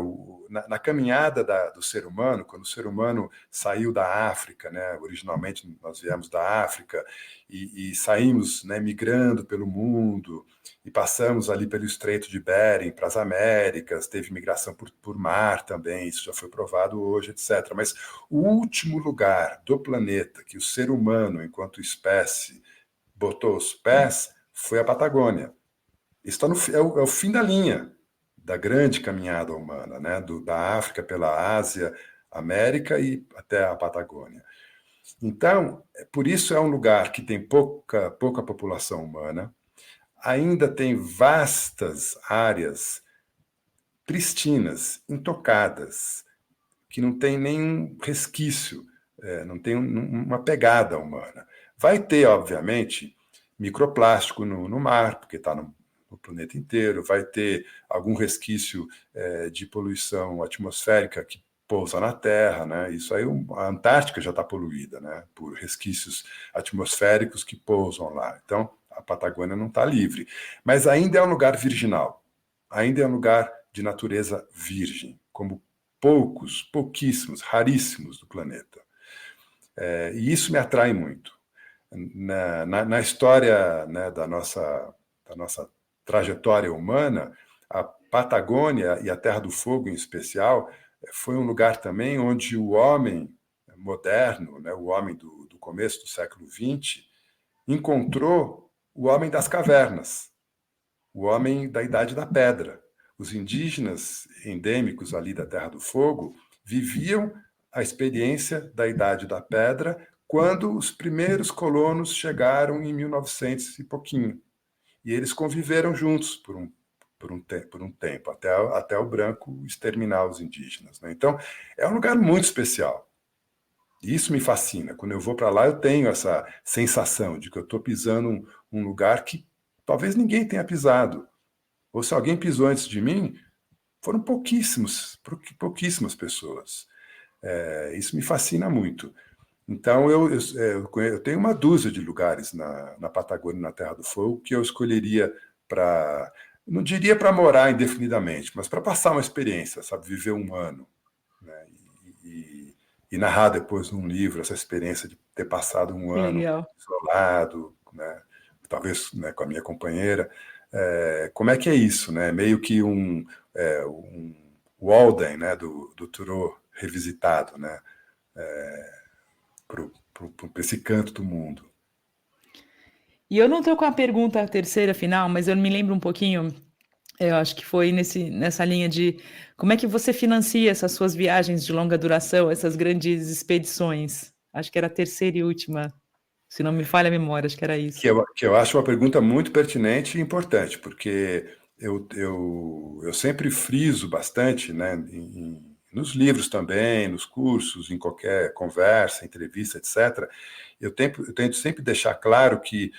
[SPEAKER 2] na caminhada do ser humano, quando o ser humano saiu da África, né, originalmente nós viemos da África, e saímos, né, migrando pelo mundo, e passamos ali pelo Estreito de Bering para as Américas, teve migração por mar também, isso já foi provado hoje, etc. Mas o último lugar do planeta que o ser humano, enquanto espécie, botou os pés foi a Patagônia. Isso é o fim da linha da grande caminhada humana, né? Da África pela Ásia, América e até a Patagônia. Então, por isso é um lugar que tem pouca população humana, ainda tem vastas áreas pristinas, intocadas, que não tem nenhum resquício, não tem uma pegada humana. Vai ter, obviamente, microplástico no mar, porque está no planeta inteiro, vai ter algum resquício de poluição atmosférica que pousa na Terra, né? Isso aí, a Antártica já está poluída, né? Por resquícios atmosféricos que pousam lá. Então, a Patagônia não está livre. Mas ainda é um lugar virginal, ainda é um lugar de natureza virgem, como pouquíssimos, raríssimos do planeta. E isso me atrai muito. Na história, né, da nossa trajetória humana, a Patagônia e a Terra do Fogo, em especial, foi um lugar também onde o homem moderno, né, o homem do começo do século XX, encontrou o homem das cavernas, o homem da Idade da Pedra. Os indígenas endêmicos ali da Terra do Fogo viviam a experiência da Idade da Pedra quando os primeiros colonos chegaram em 1900 e pouquinho. E eles conviveram juntos por um tempo, até o branco exterminar os indígenas, né? Então, é um lugar muito especial. E isso me fascina. Quando eu vou para lá, eu tenho essa sensação de que eu estou pisando um lugar que talvez ninguém tenha pisado. Ou se alguém pisou antes de mim, foram pouquíssimas pessoas. Isso me fascina muito. Então, eu tenho uma dúzia de lugares na Patagônia, na Terra do Fogo, que eu escolheria para, não diria para morar indefinidamente, mas para passar uma experiência, sabe, viver um ano, né? E narrar depois num livro essa experiência de ter passado um
[SPEAKER 1] Que
[SPEAKER 2] ano
[SPEAKER 1] legal.
[SPEAKER 2] isolado, né? Talvez, né, com a minha companheira. Como é que é isso, né? Meio que um Walden, né, do Thoreau revisitado, né? Para esse canto do mundo.
[SPEAKER 1] E eu não estou com a pergunta terceira final, mas eu me lembro um pouquinho, eu acho que foi nessa linha de como é que você financia essas suas viagens de longa duração, essas grandes expedições? Acho que era a terceira e última, se não me falha a memória, acho que era isso.
[SPEAKER 2] Que eu acho uma pergunta muito pertinente e importante, porque eu sempre friso bastante, né, nos livros também, nos cursos, em qualquer conversa, entrevista, etc. Eu tento sempre deixar claro que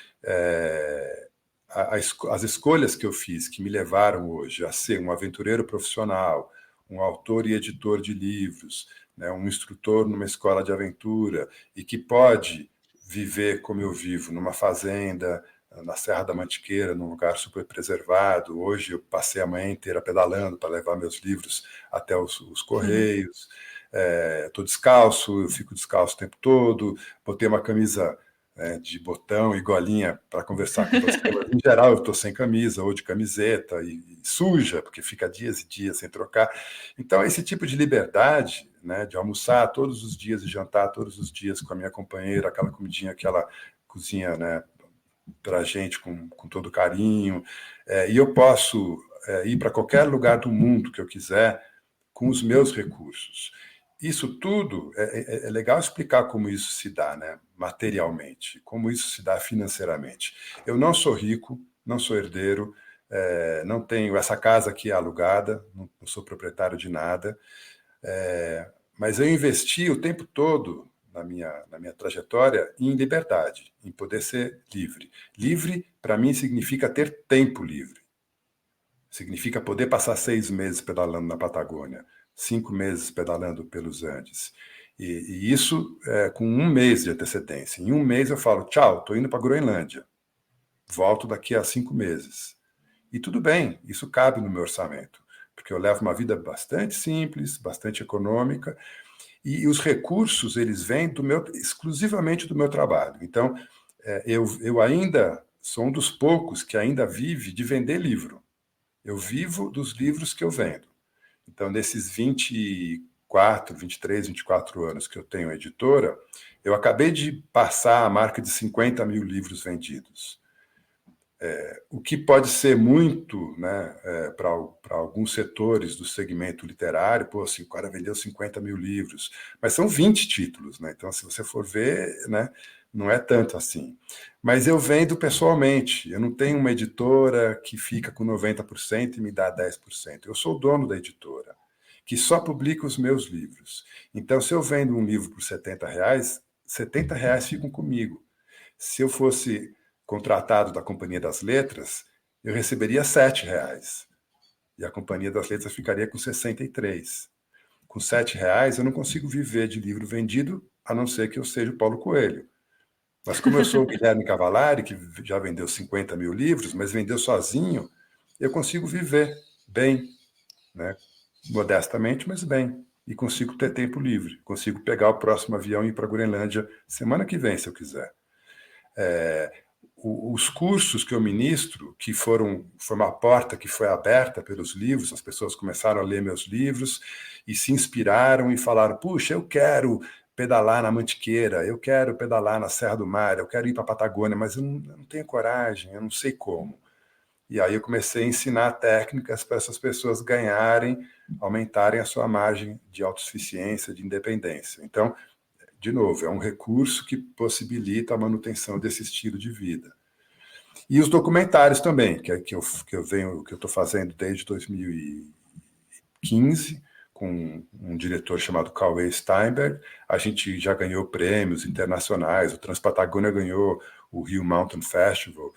[SPEAKER 2] as escolhas que eu fiz, que me levaram hoje a ser um aventureiro profissional, um autor e editor de livros, né, um instrutor numa escola de aventura, e que pode viver como eu vivo, numa fazenda, na Serra da Mantiqueira, num lugar super preservado. Hoje eu passei a manhã inteira pedalando para levar meus livros até os correios. Estou descalço, eu fico descalço o tempo todo, botei uma camisa de botão e golinha para conversar com você, mas em geral eu estou sem camisa ou de camiseta e suja, porque fica dias e dias sem trocar. Então, esse tipo de liberdade, né, de almoçar todos os dias e jantar todos os dias com a minha companheira, aquela comidinha que ela cozinha, né, para a gente com todo carinho, e eu posso ir para qualquer lugar do mundo que eu quiser com os meus recursos. isso tudo, é legal explicar como isso se dá, né, materialmente, como isso se dá financeiramente. Eu não sou rico, não sou herdeiro, não tenho essa casa aqui alugada, não sou proprietário de nada, mas eu investi o tempo todo na minha trajetória em liberdade, em poder ser livre. Livre, para mim, significa ter tempo livre. Significa poder passar 6 meses pedalando na Patagônia, 5 meses pedalando pelos Andes. E isso com 1 mês de antecedência. Em 1 mês eu falo, tchau, estou indo para a Groenlândia. Volto daqui a 5 meses. E tudo bem, isso cabe no meu orçamento, porque eu levo uma vida bastante simples, bastante econômica, e os recursos, eles vêm exclusivamente do meu trabalho. Então, eu ainda sou um dos poucos que ainda vive de vender livro. Eu vivo dos livros que eu vendo. Então, nesses 23, 24 anos que eu tenho a editora, eu acabei de passar a marca de 50 mil livros vendidos. O que pode ser muito, né, para alguns setores do segmento literário, pô, assim, o cara vendeu 50 mil livros, mas são 20 títulos, né? Então, se você for ver, né, não é tanto assim. Mas eu vendo pessoalmente, eu não tenho uma editora que fica com 90% e me dá 10%. Eu sou o dono da editora, que só publica os meus livros. Então, se eu vendo um livro por R$ 70, R$ 70 ficam comigo. Se eu fosse contratado da Companhia das Letras, eu receberia R$ 7. E a Companhia das Letras ficaria com 63. Com R$ 7, eu não consigo viver de livro vendido, a não ser que eu seja o Paulo Coelho. Mas como eu sou o Guilherme Cavalari, que já vendeu 50 mil livros, mas vendeu sozinho, eu consigo viver bem, né? Modestamente, mas bem. E consigo ter tempo livre. Consigo pegar o próximo avião e ir para a Groenlândia semana que vem, se eu quiser. Os cursos que eu ministro, que foi uma porta que foi aberta pelos livros, as pessoas começaram a ler meus livros e se inspiraram e falaram, puxa, eu quero pedalar na Mantiqueira, eu quero pedalar na Serra do Mar, eu quero ir para a Patagônia, mas eu não tenho coragem, eu não sei como. E aí eu comecei a ensinar técnicas para essas pessoas ganharem, aumentarem a sua margem de autossuficiência, de independência. Então, de novo, é um recurso que possibilita a manutenção desse estilo de vida. E os documentários também, que eu estou fazendo desde 2015, com um diretor chamado Cauê Steinberg. A gente já ganhou prêmios internacionais, o Transpatagônia ganhou o Rio Mountain Festival,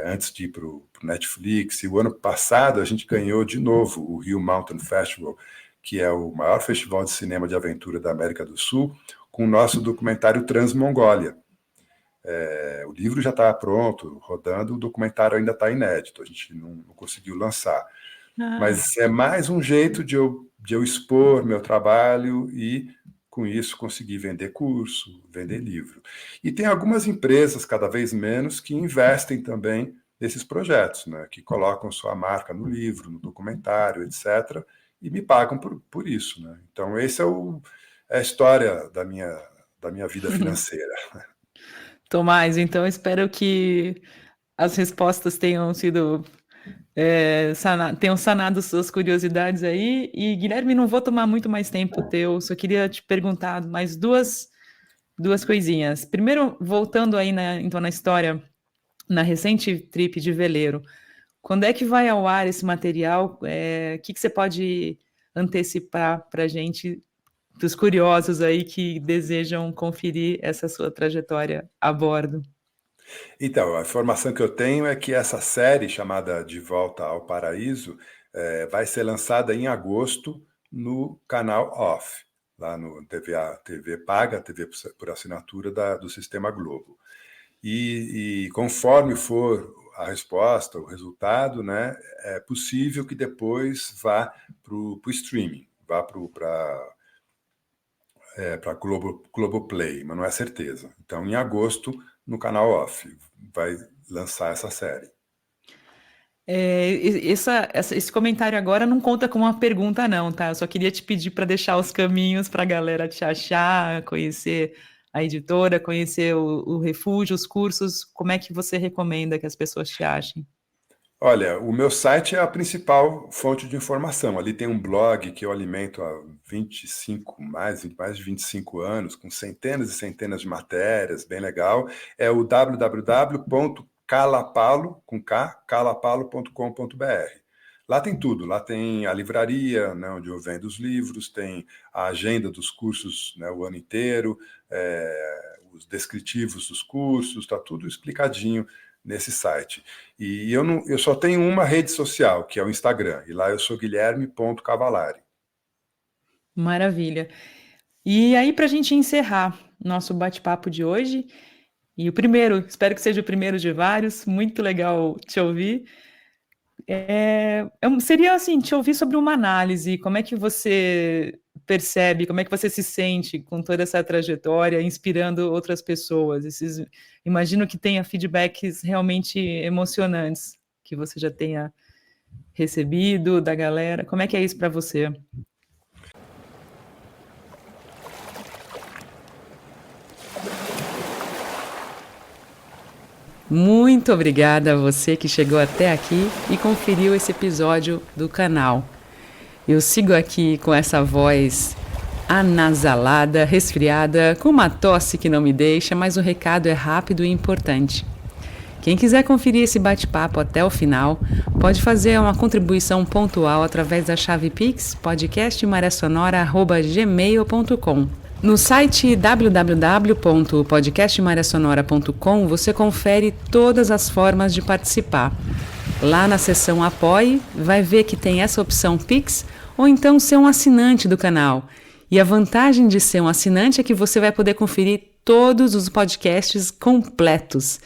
[SPEAKER 2] antes de ir para o Netflix, e o ano passado a gente ganhou de novo o Rio Mountain Festival, que é o maior festival de cinema de aventura da América do Sul, com o nosso documentário Transmongólia. O livro já está pronto, rodando, o documentário ainda está inédito, a gente não conseguiu lançar. Mas é mais um jeito de eu expor meu trabalho e, com isso, conseguir vender curso, vender livro. E tem algumas empresas, cada vez menos, que investem também nesses projetos, né? Que colocam sua marca no livro, no documentário, etc., e me pagam por isso, né? Então, esse é a história da minha vida financeira.
[SPEAKER 1] Tomás, então espero que as respostas tenham sido tenham sanado suas curiosidades aí. E, Guilherme, não vou tomar muito mais tempo teu, só queria te perguntar mais duas coisinhas. Primeiro, voltando aí então na história, na recente trip de veleiro, quando é que vai ao ar esse material? O que você pode antecipar para a gente, dos curiosos aí que desejam conferir essa sua trajetória a bordo?
[SPEAKER 2] Então, a informação que eu tenho é que essa série, chamada De Volta ao Paraíso, vai ser lançada em agosto no canal Off, lá no TV paga, TV por assinatura do Sistema Globo. E conforme for a resposta, o resultado, né, é possível que depois vá para o streaming, vá para Globoplay, mas não é certeza. Então, em agosto, no canal Off, vai lançar essa série.
[SPEAKER 1] Esse comentário agora não conta como uma pergunta, não, tá? Eu só queria te pedir para deixar os caminhos para a galera te achar, conhecer a editora, conhecer o refúgio, os cursos. Como é que você recomenda que as pessoas te achem?
[SPEAKER 2] Olha, o meu site é a principal fonte de informação. Ali tem um blog que eu alimento há mais de 25 anos, com centenas e centenas de matérias, bem legal. É o www.calapalo.com.br. Lá tem tudo, lá tem a livraria, né, onde eu vendo os livros, tem a agenda dos cursos, né, o ano inteiro, os descritivos dos cursos, está tudo explicadinho nesse site. E eu só tenho uma rede social, que é o Instagram, e lá eu sou guilherme.cavalari.
[SPEAKER 1] Maravilha. E aí, para a gente encerrar nosso bate-papo de hoje, e o primeiro, espero que seja o primeiro de vários, muito legal te ouvir. Seria assim, te ouvir sobre uma análise, como é que você percebe, como é que você se sente com toda essa trajetória, inspirando outras pessoas? Imagino que tenha feedbacks realmente emocionantes, que você já tenha recebido da galera. Como é que é isso para você? Muito obrigada a você que chegou até aqui e conferiu esse episódio do canal. Eu sigo aqui com essa voz anasalada, resfriada, com uma tosse que não me deixa, mas o recado é rápido e importante. Quem quiser conferir esse bate-papo até o final, pode fazer uma contribuição pontual através da chave Pix, podcastmariasonora@gmail.com. No site www.podcastmariasonora.com você confere todas as formas de participar. Lá na seção Apoie, vai ver que tem essa opção Pix ou então ser um assinante do canal. E a vantagem de ser um assinante é que você vai poder conferir todos os podcasts completos.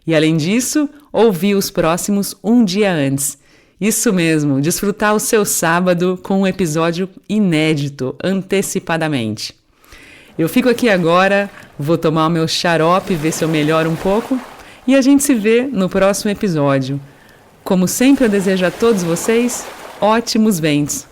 [SPEAKER 1] E além disso, ouvir os próximos um dia antes. Isso mesmo, desfrutar o seu sábado com um episódio inédito, antecipadamente. Eu fico aqui agora, vou tomar o meu xarope, ver se eu melhoro um pouco, e a gente se vê no próximo episódio. Como sempre, eu desejo a todos vocês ótimos ventos.